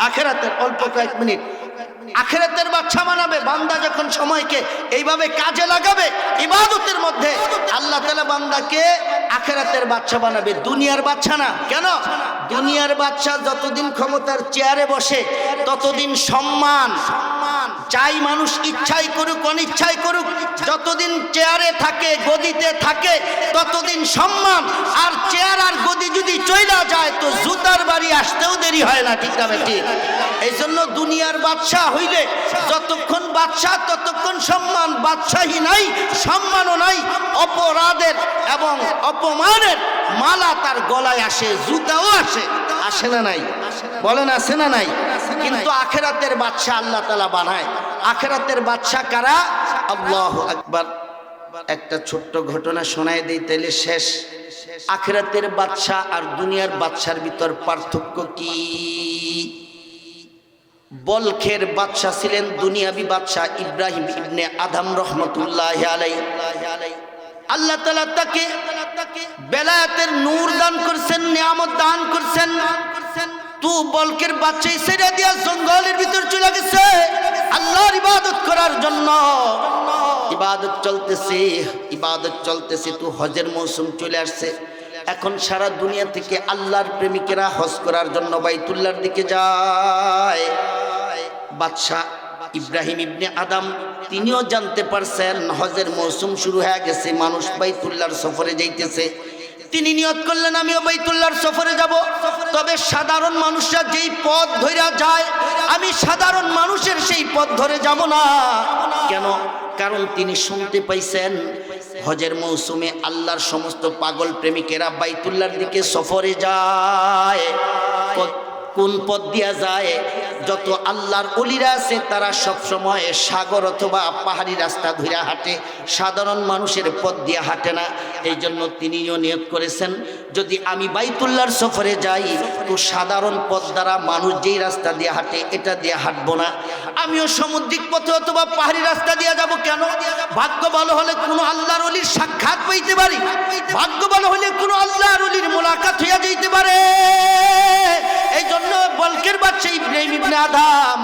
আখিরাতের। অল্প কয়েক মিনিট। আখিরাতের বাদশা বানাবে বান্দা যখন সময়কে এইভাবে কাজে লাগাবে ইবাদতের মধ্যে, আল্লাহ তাআলা বান্দাকে আখিরাতের বাদশা বানাবে, দুনিয়ার বাদশা না। কেন? দুনিয়ার বাদশা যতদিন ক্ষমতার চেয়ারে বসে ততদিন সম্মান চাই, মানুষ ইচ্ছাই করুক অনিচ্ছাই করুক, যতদিন চেয়ারে থাকে গদিতে থাকে ততদিন সম্মান। আর চেয়ার আর গদি যদি চইলা যায় তো জুতার বাড়ি আসতেও দেরি হয় না, ঠিক না ঠিক? এই জন্য দুনিয়ার বাদশা হইলে যতক্ষণ বাদশা ততক্ষণ সম্মান, বাদশাহী নাই সম্মানও নাই, অপরাধের এবং অপমানের মালা তার গলায় আসে, জুতাও আসে। আসে না নাই? বলেন আসে না নাই? কিন্তু আখিরাতের বাদশা আল্লাহ তাআলা বানায়। আখিরাতের বাদশা কারা? আল্লাহু আকবার। একটা ছোট্ট ঘটনা শোনায় দেই তাইলে শেষ। আখিরাতের বাদশা আর দুনিয়ার বাদশার ভিতর পার্থক্য কি? বলখের বাদশা ছিলেন দুনিয়াবি বাদশা ইব্রাহিম ইবনে আদম রহমতুল্লাহ আলাইহি। আল্লাহ তাআলা তাকে বেলায়েতের নূর দান করছেন, নিয়ামত দান করছেন। তু বলকের বাচ্চাই ছেড়ে দিয়া জঙ্গলের ভিতর চলে গেছে আল্লাহর ইবাদত করার জন্য। ইবাদত চলতেছে, তু হজের মৌসুম চলে আসছে। এখন সারা দুনিয়া থেকে আল্লাহর প্রেমিকেরা হজ করার জন্য বাইতুল্লাহর দিকে যায়। বাদশাহ ইব্রাহিম ইবনে আদম তিনিও জানতে পারছেন হজের মৌসুম শুরু হয়ে গেছে, মানুষ বাইতুল্লাহর সফরে যাইতেছে। তিনি নিয়ত করলেন আমিও বাইতুল্লাহর সফরে যাব। তবে সাধারণ মানুষরা যেই পথ ধরে যায়, আমি সাধারণ মানুষের সেই পথ ধরে যাব না। কেন? কারণ তিনি শুনতে পাইছেন হজের মৌসুমে আল্লাহর সমস্ত পাগল প্রেমিকেরা বাইতুল্লাহর দিকে সফরে যায়। কোন পথ দিয়া যায়? যত আল্লাহর ওলিরা আছে তারা সব সময় সাগর অথবা পাহাড়ি রাস্তা ধরে হাঁটে, সাধারণ মানুষের পথ দিয়ে হাঁটে না। এই জন্য তিনিও নিয়ত করেছেন যদি আমি বাইতুল্লাহর সফরে যাই তো সাধারণ পথ দ্বারা মানুষ যেই রাস্তা দিয়ে হাঁটে এটা দিয়ে হাঁটবো না, আমিও সামুদ্রিক পথে অথবা পাহাড়ি রাস্তা দিয়ে যাব। কেন? ভাগ্য ভালো হলে কোনো আল্লাহর ওলির সাক্ষাৎ পাইতে পারি, ভাগ্য ভালো হলে কোনো আল্লাহর ওলির মোলাকাত হইয়া যাইতে পারে। এই জন্য বলকের বাচ্চা ইব্রাহিম ইবনে আদম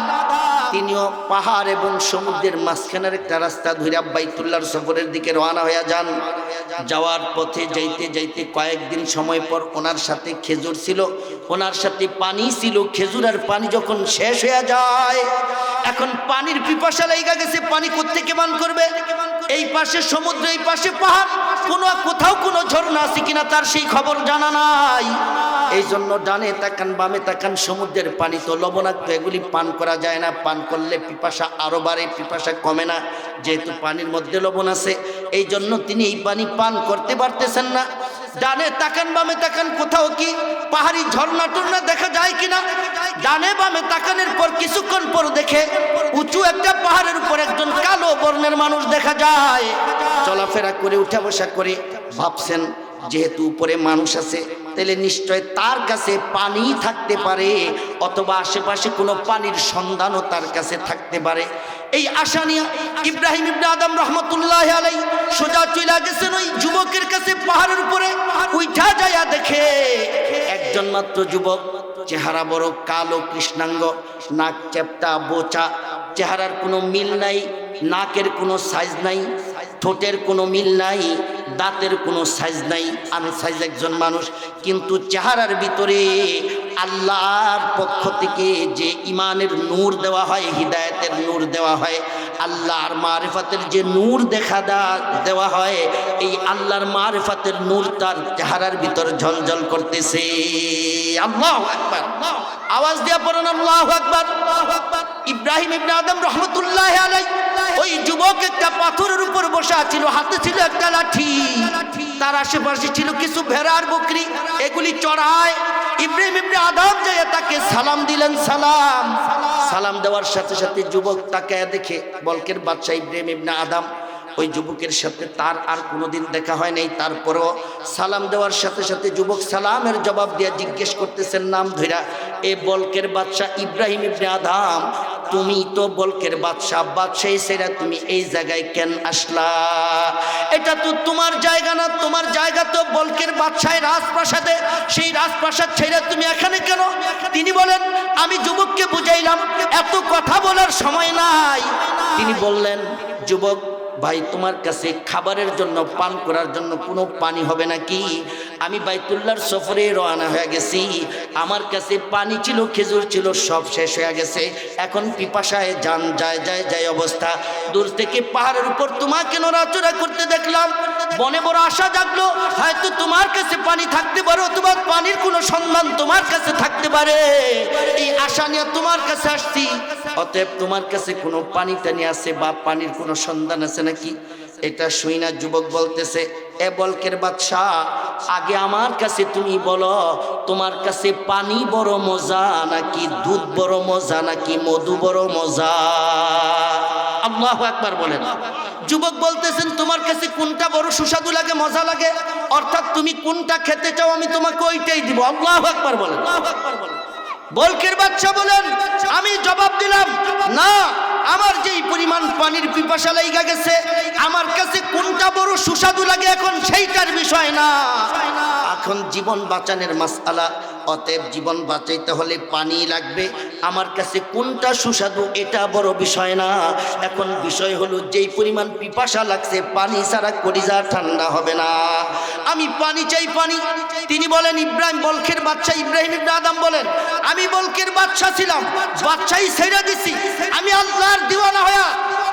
তিনিও পাহাড় এবং সমুদ্রের মাঝখানের একটা রাস্তা ধরে বাইতুল্লাহর সফরের দিকে রওনা হয়ে যান। যাওয়ার পথে যাইতে যাইতে কয়েকদিন সময় পর ওনার সাথে খেজুর ছিল, ওনার সাথে পানি ছিল। খেজুর আর পানি যখন শেষ হয়ে যায়, এখন পানির পিপাসা লাগা গেছে, পানি কোত্থেকে পান করবে? এই পাশে সমুদ্র, এই পাশে পাহাড়, কোথাও কোনো ঝর্ণা আছে কিনা তার সেই খবর জানা নাই। এই জন্য ডানে তাকান বামে তাকান, সমুদ্রের পানি তো লবণাক্ত, এগুলি পান করা যায় না। পান করলে পিপাসা আরো বাড়ে, পিপাসা কমে না, যেহেতু পানির মধ্যে লবণ আছে। এই জন্য তিনি এই পানি পান করতে পারতেছেন না। ডানে তাকান বামে তাকান, কোথাও কি পাহাড়ি ঝর্ণা টর্ণা দেখা যায় কিনা। ডানে বামে তাকানোর পর কিছুক্ষণ পর দেখে উঁচু একটা পাহাড়ের উপর একজন কালো বর্ণের মানুষ দেখা যায়। চলাফেরা করে উঠা বসা করে ভাবছেন যেহেতু উপরে মানুষ আছে তাহলে নিশ্চয় তার কাছে পানি থাকতে পারে, অথবা আশেপাশে কোনো পানির সন্ধানও তার কাছে থাকতে পারে। এই আশা নিয়ে ইব্রাহিম ইবনে আদম রহমতুল্লাহ আলাইহি সোজা চলে গেছেন ওই যুবকের কাছে। পাহাড়ের উপরে উঠা যায়া দেখে একজন মাত্র যুবক, চেহারা বড় কালো কৃষ্ণাঙ্গ, নাক চ্যাপ্টা বোচা, চেহারার কোনো মিল নাই, নাকের কোনো সাইজ নাই, ঠোঁটের কোনো মিল নাই, দাঁতের কোনো সাইজ নাই, আনসাইজ একজন মানুষ। কিন্তু চেহারার ভিতরে আল্লাহর পক্ষ থেকে যে ইমানের নূর দেওয়া হয়, হিদায়াতের নূর দেওয়া হয়, আল্লাহর মারিফাতের যে নূর দেওয়া হয়, এই আল্লাহর মারিফাতের নূর তার চেহারার ভিতর ঝলঝল করতেছে। আল্লাহু আকবার, আওয়াজ দিয়া পড়ুন আল্লাহু আকবার। ইব্রাহিম ইবনে আদম রহমতুল্লাহ আলাইহি ওই যুবক একটা পাথরের উপর বসা ছিল, হাতে ছিল একটা লাঠি, তার আশেপাশে ছিল কিছু ভেড়ার বকরি, এগুলি চড়ায়। ইব্রাহিম ইবনে আদম যায় তাকে সালাম দিলেন। সালাম দেওয়ার সাথে সাথে যুবক তাকে দেখে বলকের বাদশা ইব্রাহিম ইবনে আদম, ওই যুবকের সাথে তার আর কোনোদিন দেখা হয় নাই। তারপরও সালাম দেওয়ার সাথে সাথে যুবক সালামের জবাব দিয়ে জিজ্ঞেস করতেছেন নাম ধইরা, এ বলকের বাদশা ইব্রাহিম ইবনে আদম, তুমি তো বলকের বাদশাহী সেরা তুমি এই জায়গায় কেন আসলা? এটা তো তোমার জায়গা না, তোমার জায়গা তো বলকের বাদশাহের রাজপ্রাসাদে, সেই রাজপ্রাসাদ ছেড়ে তুমি এখানে কেন? তিনি বলেন আমি যুবককে বুঝাইলাম এত কথা বলার সময় নাই। তিনি বললেন যুবক ভাই, তোমার কাছে খাবারের জন্য পান করার জন্য কোনো পানি হবে নাকি? আমি বাইতুল্লাহর সফরে রওনা হয়ে গেছি, আমার কাছে পানি ছিল, খেজুর ছিল, সব শেষ হয়ে গেছে। এখন পিপাসায় জান যায় অবস্থা। দূর থেকে পাহাড়ের উপর তোমাকে নড়াচড়া করতে দেখলাম, মনে বড় আশা জাগলো, হয়তো তোমার কাছে পানি থাকতে পারে, অথবা পানির কোনো সন্ধান তোমার কাছে থাকতে পারে। এই আশা নিয়ে তোমার কাছে আসছি, অতএব তোমার কাছে কোনো পানি টানি আছে বা পানির কোনো সন্ধান আছে নাকি? এটা শুই না যুবক বলতেছে, এ বলকের বাদশা, আগে আমার কাছে তুমি বলো, তোমার কাছে পানি বড় মজা নাকি দুধ বড় মজা নাকি মধু বড় মজা? আল্লাহু আকবার বলেন। যুবক বলতেছেন তোমার কাছে কোনটা বড় সুস্বাদু লাগে, মজা লাগে, অর্থাৎ তুমি কোনটা খেতে চাও আমি তোমাকে ওইটাই দিব। আল্লাহু আকবার বলেন। বলকের বাদশা বলেন আমি জবাব দিলাম না, আমার যেই পরিমাণ পানির পিপাসা লাগা গেছে, আমার কাছে কোনটা বড় সুস্বাদু লাগে এখন সেইটার বিষয় না, এখন জীবন বাঁচানোর মাসআলা। অতএব জীবন বাঁচাইতে হলে পানি লাগবে, আমার কাছে কোনটা সুস্বাদু এটা বড় বিষয় না। এখন বিষয় হলো যেই পরিমাণ পিপাসা লাগছে পানি ছাড়া কলিজা ঠান্ডা হবে না, আমি পানি চাই পানি। তিনি বলেন, ইব্রাহিম বলখের বাদশা ইব্রাহিম ইবনে আদম বলেন, আমি বলখের বাদশা ছিলাম, বাদশাই ছেড়ে দিছি, আমি আল্লাহর দিওয়ানা হয়া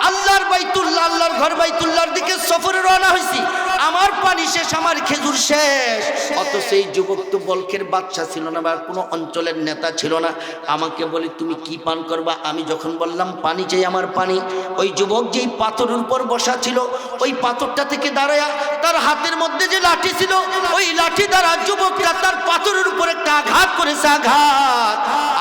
আল্লাহর বাইতুল্লাহ, আল্লাহর ঘর বাইতুল্লাহর দিকে সফরে রওনা হয়েছি, আমার পানি শেষ, আমার খেজুর শেষ। অথচ এই যুবক তো বলখের বাদশা ছিল না বা কোনো অঞ্চলের নেতা ছিল না। আমাকে বলি তুমি কি পান করবা? আমি যখন বললাম পানি চাই, আমার পানি, ওই যুবক যেই পাথরের উপর বসা ছিল ওই পাথরটা থেকে দাঁড়ায়া তার হাতের মধ্যে যে লাঠি ছিল ওই লাঠি দ্বারা যুবকটা তার পাথরের উপর একটা আঘাত করেছে।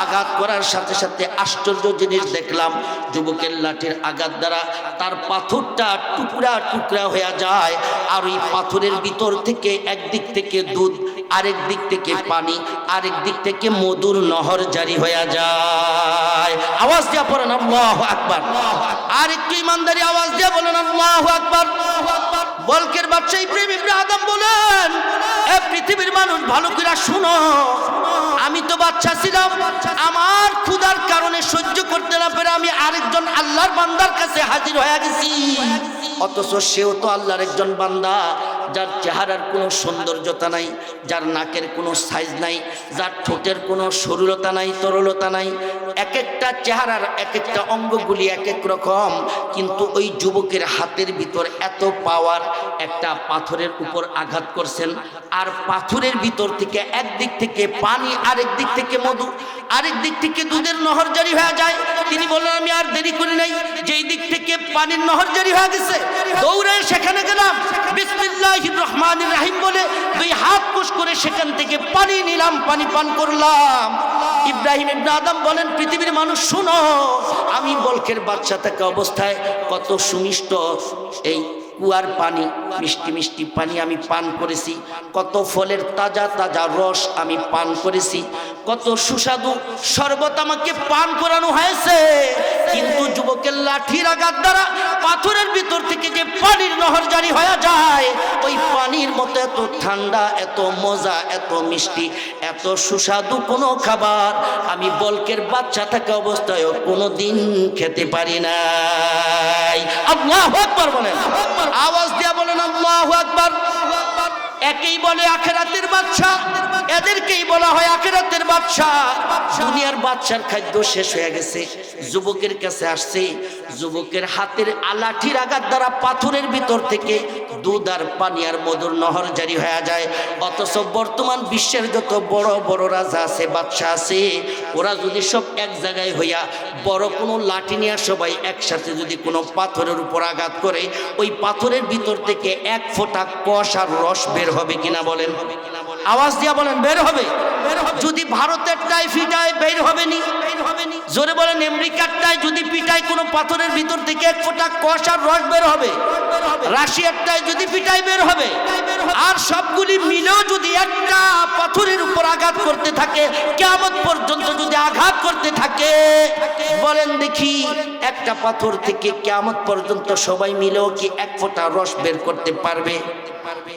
আঘাত করার সাথে সাথে আশ্চর্য জিনিস দেখলাম, যুবকের লাঠির আঘাত দ্বারা তার পাথরটা টুকরা টুকরা হয়ে যায়, আর ওই পাথরের ভিতর থেকে একদিক থেকে দুধ, আরেক দিক থেকে পানি, আরেক দিক থেকে মধুর নহর জারি হয়ে যায়। আওয়াজ দিয়া পড়েন আল্লাহু আকবার, আর একটু ইমানদারি আওয়াজ দিয়া বলেন আল্লাহু আকবার। বলকের বাদশা ইব্রাহিম ইবনে আদম বলেন, এ পৃথিবীর মানুষ ভালো করে শুনো, আমি তো বাদশা ছিলাম, আমার ক্ষুধার কারণে সহ্য করতে না পেরে আমি আরেকজন আল্লাহর বান্দার কাছে হাজির হয়ে গেছি। অথচ সেও তো আল্লাহর একজন বান্দা, যার চেহারার কোনো সৌন্দর্যতা নাই, যার নাকের কোনো সাইজ নাই, যার ঠোঁটের কোনো সরলতা নাই, তরলতা নাই, এক একটা চেহারার এক একটা অঙ্গগুলি এক এক রকম, কিন্তু ওই যুবকের হাতের ভিতর এত পাওয়ার, একটা পাথরের উপর আঘাত করছেন, আর পাথরের ভিতর থেকে একদিক থেকে পানি, আরেক দিক থেকে মধু, আরেক দিক থেকে দুধের নহর জারি হয়ে যায়। তিনি বললেন, আমি আর দেরি করি নাই, যেই দিক থেকে পানির নহর জারি হয়ে গেছে দৌড়ে সেখানে গেলাম, বিসমিল্লাহির রহমানির রহিম বলে দুই হাত পুশ করে সেখান থেকে পানি নিলাম, পানি পান করলাম। ইব্রাহিম ইবনে আদম বলেন, পৃথিবীর মানুষ শুনো, আমি বলখের বাদশা থাকা অবস্থায় কত সুমিষ্ট এই কুয়ার পানি, মিষ্টি মিষ্টি পানি আমি পান করেছি, কত ফলের তাজা তাজা রস আমি পান করেছি, কত সুস্বাদু শরবত আমাকে পান করানো হয়েছে, কিন্তু যুবকের লাঠির আঘাত দ্বারা পাথরের ভিতর থেকে যে পানির নহর জারি হয়ে যায়, ওই পানির মতো এত ঠান্ডা, এত মজা, এত মিষ্টি, এত সুস্বাদু কোনো খাবার আমি বলকের বাচ্চা থাকা অবস্থায় কোনো দিন খেতে পারি নাই। আল্লাহু আকবার বলেন, আওয়াজ দিয়া বলেন আল্লাহু আকবার। একেই বলে আখিরাতের বাদশা, এদেরকেই বলা হয় আখিরাতের বাদশা। দুনিয়ার বাদশার খাদ্য শেষ হয়ে গেছে, যুবকের কাছে আসছে, যুবকের হাতের লাঠির আঘাত দ্বারা পাথরের ভিতর থেকে দুধ আর পানি আর মধুর নহর জারি হয়ে যায়। অথচ বর্তমান বিশ্বের যত বড় বড় রাজা আছে, বাদশা আছে, ওরা যদি সব এক জায়গায় হইয়া বড় কোনো লাঠি নিয়ে সবাই একসাথে যদি কোনো পাথরের উপর আঘাত করে, ওই পাথরের ভিতর থেকে এক ফোঁটা কষ আর রস বের হবে কিনা বলেন? আওয়াজ দিয়া বলেন, বের হবে? যদি ভারতের টাই ফিটায় বের হবে নি? জোরে বলেন, আমেরিকার টাই যদি পিটায় কোনো পাথরের ভিতর থেকে এক ফোঁটা কষ আর রস বের হবে? রাশিয়ার টাই যদি পিটায় বের হবে? আর সবগুলি মিলেও যদি একটা পাথরের উপর আঘাত করতে থাকে, কিয়ামত পর্যন্ত যদি আঘাত করতে থাকে, বলেন দেখি একটা পাথর থেকে কিয়ামত পর্যন্ত সবাই মিলেও কি এক ফোঁটা রস বের করতে পারবে?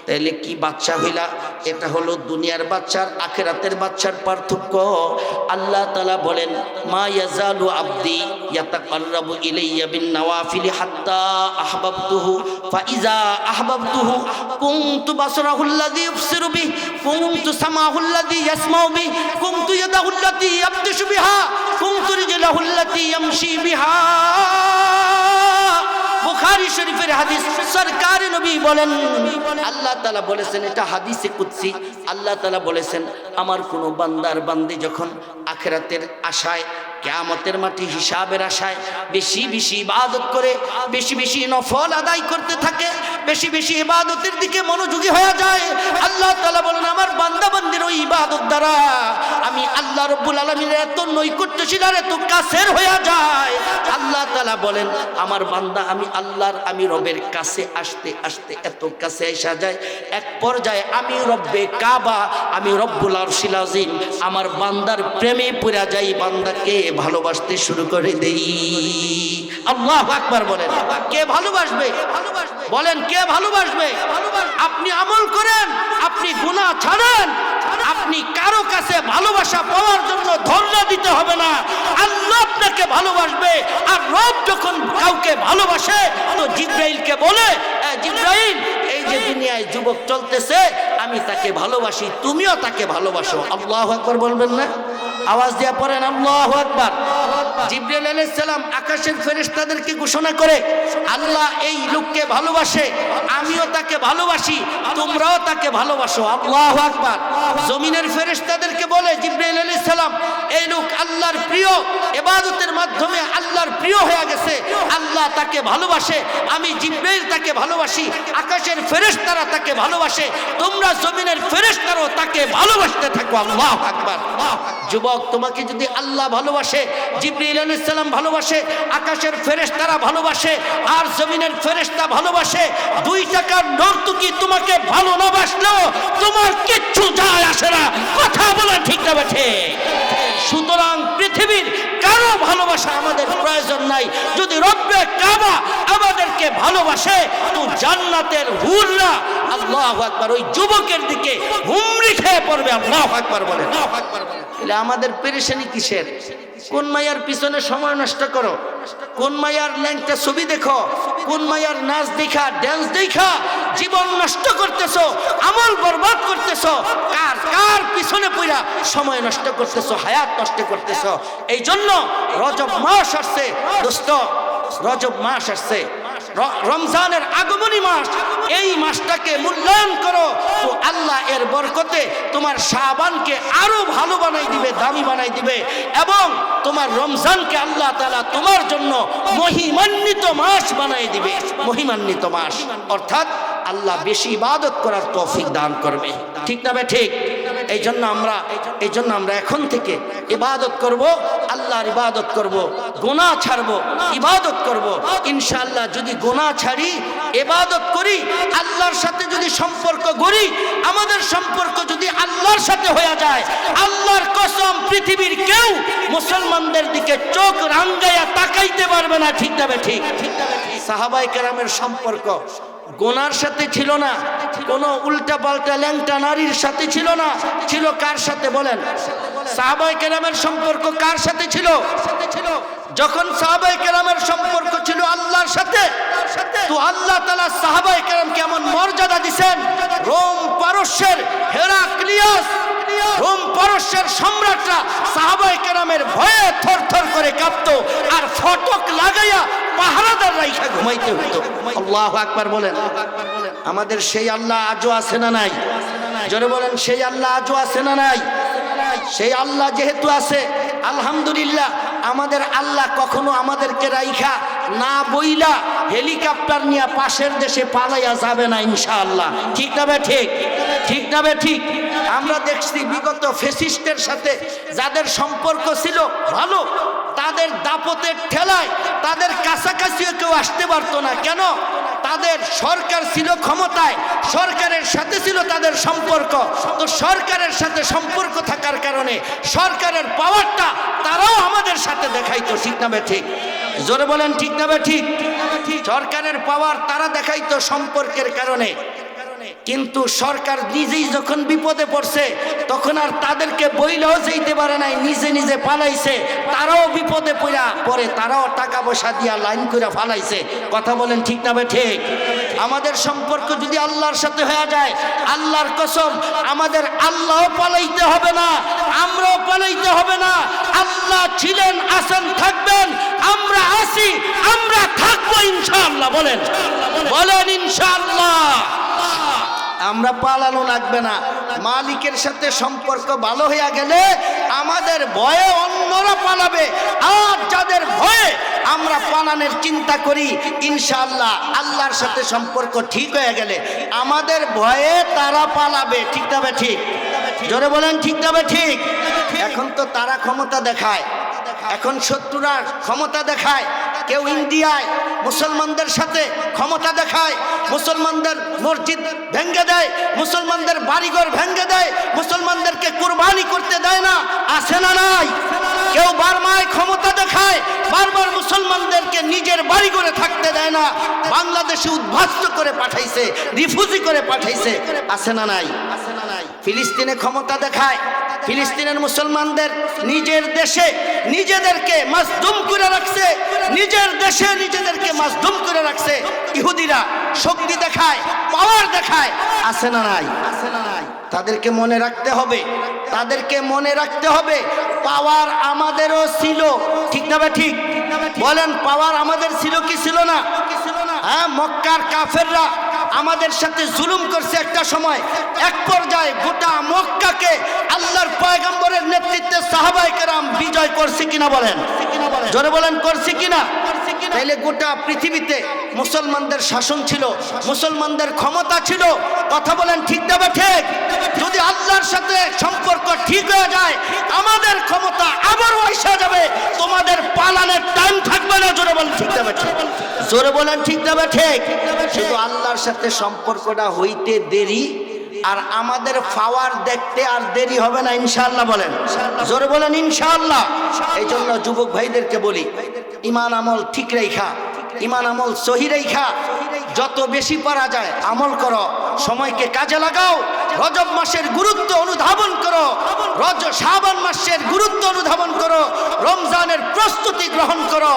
তাহলে কি বাচ্চা হইলা? এটা হলো দুনিয়ার বাচ্চার আখিরাতের বাচ্চার পার্থক্য। আল্লাহ তাআলা বলেন, মা ইয়াজালু আবদি ইয়াতাকাররাবু ইলাইয়া বিন নওয়াফিল হাত্তা আহবাবতুহু ফাইজা আহবাবতুহু কুনতু বাসরাহুল্লাযী ইবসিরু বিহি কুনতু সামাহুল্লাযী ইয়াসমাউ বিহি কুনতু ইয়াদাহুল্লাতী ইয়াবতিশু বিহা কুনতু রিজলাহুল্লাতী ইয়ামশি বিহা। বুখারী শরীফের হাদিস, সরকার নবী বলেন, আল্লাহ তাআলা বলেছেন, এটা হাদিসে কুদসি, আল্লাহ তাআলা বলেছেন, আমার কোনো বান্দার বান্দি যখন আখিরাতের আশায়, কিয়ামতের মাঠে হিসাবের আশায় বেশি বেশি ইবাদত করে, বেশি বেশি নফল আদায় করতে থাকে, বেশি বেশি ইবাদতের দিকে মনোযোগী হয়ে যায়, আল্লাহ তাআলা বলেন, আমার বান্দা বান্দির ওই ইবাদত দ্বারা আমি আল্লাহ রাব্বুল আলামিনের এত নৈকট্যশীল আর এত কাছের হয়ে যায়। আল্লাহ তাআলা বলেন, আমার বান্দা আমি আল্লাহর, আমি রবের কাছে আসতে আসতে এত কাছে এসে যায়, এক পর্যায়ে আমি রব্বে কাবা, আমি রব্বুল আরশিল আযীম আমার বান্দার প্রেমে পড়ে যাই, বান্দাকে ভালোবাসতে শুরু করে দেই। আল্লাহু আকবার বলেন। কে ভালোবাসবে? বলেন কে ভালোবাসবে? আপনি আমল করেন, আপনি গুনাহ ছাড়েন, আপনি কারো কাছে ভালোবাসা পাওয়ার জন্য ধর্ণা দিতে হবে না, আল্লাহ আপনাকে ভালোবাসবে। আর রব যখন কাউকে ভালোবাসে তো জিবরাইলকে বলে, জিবরাইল এই যে দুনিয়ায় যুবক চলতেছে আমি তাকে ভালোবাসি, তুমিও তাকে ভালোবাসো। আল্লাহু আকবার বলবেন না? আওয়াজ দিয়ে পড়েন আল্লাহু আকবার। জিবরাইল আলাইহিস সালাম আকাশের ফেরেশতাদেরকে ঘোষণা করে, আল্লাহ এই লোককে ভালোবাসে, আমিও তাকে ভালোবাসি, তোমরাও তাকে ভালোবাসো। আল্লাহু আকবার। জমিনের ফেরেশতাদেরকে বলে জিবরাইল আলাইহিস সালাম, এই লোক আল্লাহর প্রিয়, ইবাদতের মাধ্যমে আল্লাহর প্রিয় হয়ে গেছে, আল্লাহ তাকে ভালোবাসে, আমি জিবরাইল তাকে ভালোবাসি, আকাশের ফেরেশতারা তাকে ভালোবাসে, তোমরা জমিনের ফেরেশতারাও তাকে ভালোবাসতে থাকো। আল্লাহু আকবার। যুবক, তোমাকে যদি আল্লাহ ভালোবাসে, জিবরাইল আলাইহিস সালাম ভালোবাসে, আকাশের ফেরেশতারা ভালোবাসে, আর জমিনের ফেরেশতা ভালোবাসে, 2 টাকার নর্তকী তোমাকে ভালো না বাসলেও তোমার কিচ্ছু যায় আসে না। কথা বলে ঠিক না বেঠে? সুতরাং পৃথিবীর কারো ভালোবাসা আমাদের প্রয়োজন নাই। যদি রব্বে কাবা আমাদেরকে ভালোবাসে তো জান্নাতের হুররা আল্লাহু আকবার ওই যুবকের দিকে হুমড়ি খেয়ে পড়বে। আল্লাহু আকবার বলেন। তাহলে আমাদের পেরেশানি কিসের? কোন মায়ার পিছনে সময় নষ্ট করো, কোন মায়ার ল্যাংটা ছবি দেখো, কোন মায়ার নাচ দেখা, ড্যান্স দেখা জীবন নষ্ট করতেছো, আমল বরবাদ করতেছো, কার কার পিছনে পড়া সময় নষ্ট করতেছো, হায়াত নষ্ট করতেছো। এই জন্য রজব মাস আসছে দোস্ত, রজব মাস আসছে, রমজানের আগমনী মাস, এই মাসটাকে মূল্যায়ন করো তো আল্লাহ এর বরকতে তোমার শাবানকে আরো ভালো বানাই দিবে, দামি বানাই দিবে, এবং তোমার রমজানকে আল্লাহ তাআলা তোমার জন্য মহিমান্বিত মাস বানাই দিবে। মহিমান্বিত মাস অর্থাৎ আল্লাহ বেশি ইবাদত করার তৌফিক দান করবে। ঠিক না বে ঠিক? এই জন্য আমরা এখন থেকে ইবাদত করব, আল্লাহর ইবাদত করব, গুনাহ ছাড়ব, ইবাদত করব। ইনশাআল্লাহ যদি গুনাহ ছাড়ি, ইবাদত করি, আল্লাহর সাথে যদি সম্পর্ক গড়ি, আমাদের সম্পর্ক যদি আল্লাহর সাথে হয়ে যায়, আল্লাহর কসম পৃথিবীর কেউ মুসলমানদের দিকে চোখ রাঙ্গাইয়া তাকাইতে পারবে না। ঠিক না বে ঠিক? সাহাবায়ে কেরামের সম্পর্ক গুনার সাথে ছিল না, কোনো উল্টা পাল্টা ল্যাংটা নারীর সাথে ছিল না, ছিল কার সাথে বলেন? সাহাবায়ে কেরামের সম্পর্ক কার সাথে ছিল? যখন সাহাবায়ে কেরামের সম্পর্ক ছিল আল্লাহর সাথে, তো আল্লাহ তাআলা সাহাবায়ে কেরামকে এমন মর্যাদা দিবেন, রোম পারস্যের হেরাক্লিয়াস, রোম পারস্যের সম্রাটরা সাহাবায়ে কেরামের ভয়ে থরথর করে কাঁপতো, আর ফটক লাগাইয়া পাহারাদার রাইখা ঘুমাইতে হতো। আল্লাহু আকবার বলেন। আমাদের সেই আল্লাহ আজও আছে না নাই? জোরে বলেন, সেই আল্লাহ আজও আছে না নাই? সেই আল্লাহ যেহেতু আছে, আলহামদুলিল্লাহ। আমাদের আল্লাহ কখনো আমাদেরকে রাইখা না বইলা হেলিকপ্টার নিয়ে পাশের দেশে পালাইয়া যাবে না ইনশাআল্লাহ। ঠিক না বে ঠিক? ঠিক না বে ঠিক? আমরা দেখছি বিগত ফ্যাসিস্টের সাথে যাদের সম্পর্ক ছিল ভালো, তাদের দাপটের ঠেলায় তাদের কাছাকাছিও কেউ আসতে পারতো না। কেন? তাদের সরকার ছিল ক্ষমতায়, সরকারের সাথে ছিল তাদের সম্পর্ক, তো সরকারের সাথে সম্পর্ক থাকার কারণে সরকারের পাওয়ারটা তারাও আমাদের সাথে দেখাইতো। ঠিক না বে ঠিক? জোরে বলেন ঠিক না বে ঠিক? সরকারের পাওয়ার তারা দেখাইতো সম্পর্কের কারণে, কিন্তু সরকার নিজেই যখন বিপদে পড়ছে তখন আর তাদেরকে বইলেও যেতে পারে নাই, নিজে নিজে পালাইছে। তারাও বিপদে পড়ে তারাও টাকা পয়সা দিয়া লাইন করে ফালাইছে। কথা বলেন ঠিক না বে ঠিক? আমাদের সম্পর্ক যদি আল্লাহর সাথে হয়ে যায়, আল্লাহর কসম আমাদের আল্লাহও পালাইতে হবে না, আমরাও পালাইতে হবে না। আল্লাহ ছিলেন, আছেন, থাকবেন, আমরা আছি, আমরা থাকবো ইনশাআল্লাহ। বলেন বলেন ইনশাআল্লাহ। আমরা পালানো লাগবে না। মালিকের সাথে সম্পর্ক ভালো হয়ে গেলে আমাদের ভয়ে অন্যরা পালাবে, আর যাদের ভয়ে আমরা পালানোর চিন্তা করি, ইনশাআল্লাহ আল্লাহর সাথে সম্পর্ক ঠিক হয়ে গেলে আমাদের ভয়ে তারা পালাবে। ঠিক না ঠিক? জোরে বলেন ঠিক না ঠিক? এখন তো তারা ক্ষমতা দেখায়, এখন শত্রুরা ক্ষমতা দেখায়। কেউ ইন্ডিয়ায় মুসলমানদের সাথে ক্ষমতা দেখায়, মুসলমানদের মসজিদ ভেঙ্গে দেয়, মুসলমানদের বাড়িঘর ভেঙ্গে দেয়, মুসলমানদেরকে কুরবানি করতে দেয় না। আছে না নাই? কেউ বার্মায় ক্ষমতা দেখায়, বারবার মুসলমানদেরকে নিজের বাড়ি করে থাকতে দেয় না, বাংলাদেশে উদ্বাস্ত করে পাঠাইছে, রিফিউজি করে পাঠাইছে, আছে না নাই? ফিলিস্তিনে ক্ষমতা দেখায়, ফিলিস্তিনের মুসলমানদের নিজের দেশে নিজেদেরকে মাজলুম করে রাখছে, নিজের দেশে নিজেদেরকে মাজলুম করে রাখছে। ইহুদিরা শক্তি দেখায়, পাওয়ার দেখায়, আছে না নাই? তাদেরকে মনে রাখতে হবে, তাদেরকে মনে রাখতে হবে পাওয়ার আমাদেরও ছিল, ঠিক না? ঠিক বলেন, পাওয়ার আমাদের ছিল কি ছিল না? হ্যাঁ, মক্কার কাফেররা আমাদের সাথে জুলুম করছে একটা সময়, এক পর্যায়ে গোটা মক্কাকে আল্লাহর পয়গম্বরের নেতৃত্বে সাহাবায়ে কেরাম বিজয় করছে কিনা বলেন, জোরে বলেন, করছে কিনা? তাইলে গোটা পৃথিবীতে মুসলমানদের শাসন ছিল, মুসলমানদের ক্ষমতা ছিল, কথা বলেন ঠিক না ঠিক? যদি আল্লাহর সাথে সম্পর্ক ঠিক হয়ে যায়, আমাদের ক্ষমতা আবারও এসে যাবে, তোমাদের পালানের টাইম থাকবে না। জোরে বলেন ঠিক না ঠিক? জোরে বলেন ঠিক না ঠিক? শুধু আল্লাহর সাথে সম্পর্কটা হইতে দেরি, আর আমাদের পাওয়ার দেখতে আর দেরি হবে না, ইনশাআল্লাহ বলেন, জোরে বলেন ইনশাআল্লাহ। এই জন্য যুবক ভাইদেরকে বলি, ইমান আমল ঠিক রেখা, ইমান আমল সহি রেখা, যত বেশি পারা যায় আমল করো, সময়কে কাজে লাগাও, রজব মাসের গুরুত্ব অনুধাবন করো, শাবান মাসের গুরুত্ব অনুধাবন করো, রমজানের প্রস্তুতি গ্রহণ করো।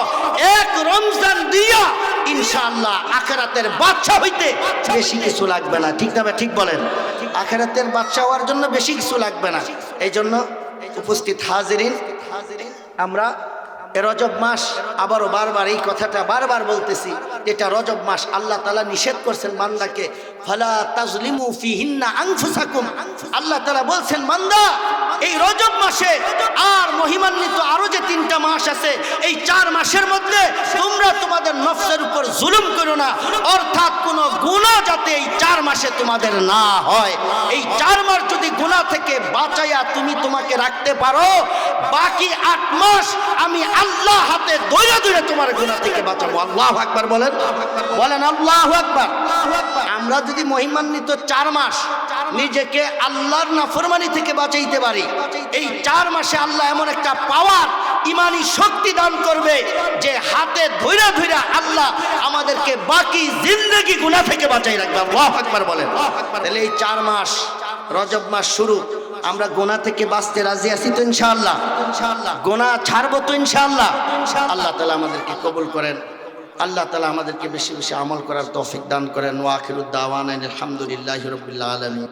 এক রমজান দিয়া ইনশাআল্লাহ আখিরাতের বাদশা হইতে বেশি কিছু লাগবে না, ঠিক না? ঠিক বলেন, আখিরাতের বাদশা হওয়ার জন্য বেশি কিছু লাগবে না। এই জন্য উপস্থিত হাজিরিন, আমরা রজব মাস, আবারও বারবার এই কথাটা বারবার বলতেছি, এটা রজব মাস, আল্লাহ তাআলা নিষেধ করছেন বান্দাকে, ফালা তাজলিমু ফিহিন্না আনফুসাকুম। আল্লাহ তাআলা বলছেন, বান্দা এই রজব মাসে আর মহিমান্বিত আরো যে 3টা মাস আছে, এই 4 মাসের মধ্যে তোমরা তোমাদের নফসের উপর জুলুম করো না, অর্থাৎ কোনো গুনাহ যাতে এই 4 মাসে তোমাদের না হয়। এই 4 মাস যদি গুনাহ থেকে বাঁচাইয়া তুমি তোমাকে রাখতে পারো, বাকি 8 মাস আমি আল্লাহ হাতে ধরে ধরে তোমার গুনাহ থেকে বাঁচাবো। আল্লাহু আকবার বলেন, বলেন আল্লাহু আকবার। আমরা যদি মহিমান্বিত 4 মাস নিজেকে আল্লাহর নাফরমানি থেকে বাঁচাইতে পারি, এই 4 মাসে আল্লাহ এমন একটা পাওয়ার, ইমানি শক্তি দান করবে যে হাতে ধইরা ধইরা আল্লাহ আমাদেরকে বাকি জিন্দেগি গুনাহ থেকে বাঁচাই রাখবে। আল্লাহু আকবার বলেন। তাহলে এই 4 মাস, রজব মাস শুরু, আমরা গুনাহ থেকে বাঁচতে রাজি আছি তো ইনশাআল্লাহ? গুনাহ ছাড়বো তো ইনশাআল্লাহ? আল্লাহ তাআলা আমাদেরকে কবুল করেন, আল্লাহ তাআলা আমাদেরকে বেশি বেশি আমল করার তৌফিক দান করেন। ওয়া আখিরুদ দাওয়ানা আলহামদুলিল্লাহি রাব্বিল আলামিন।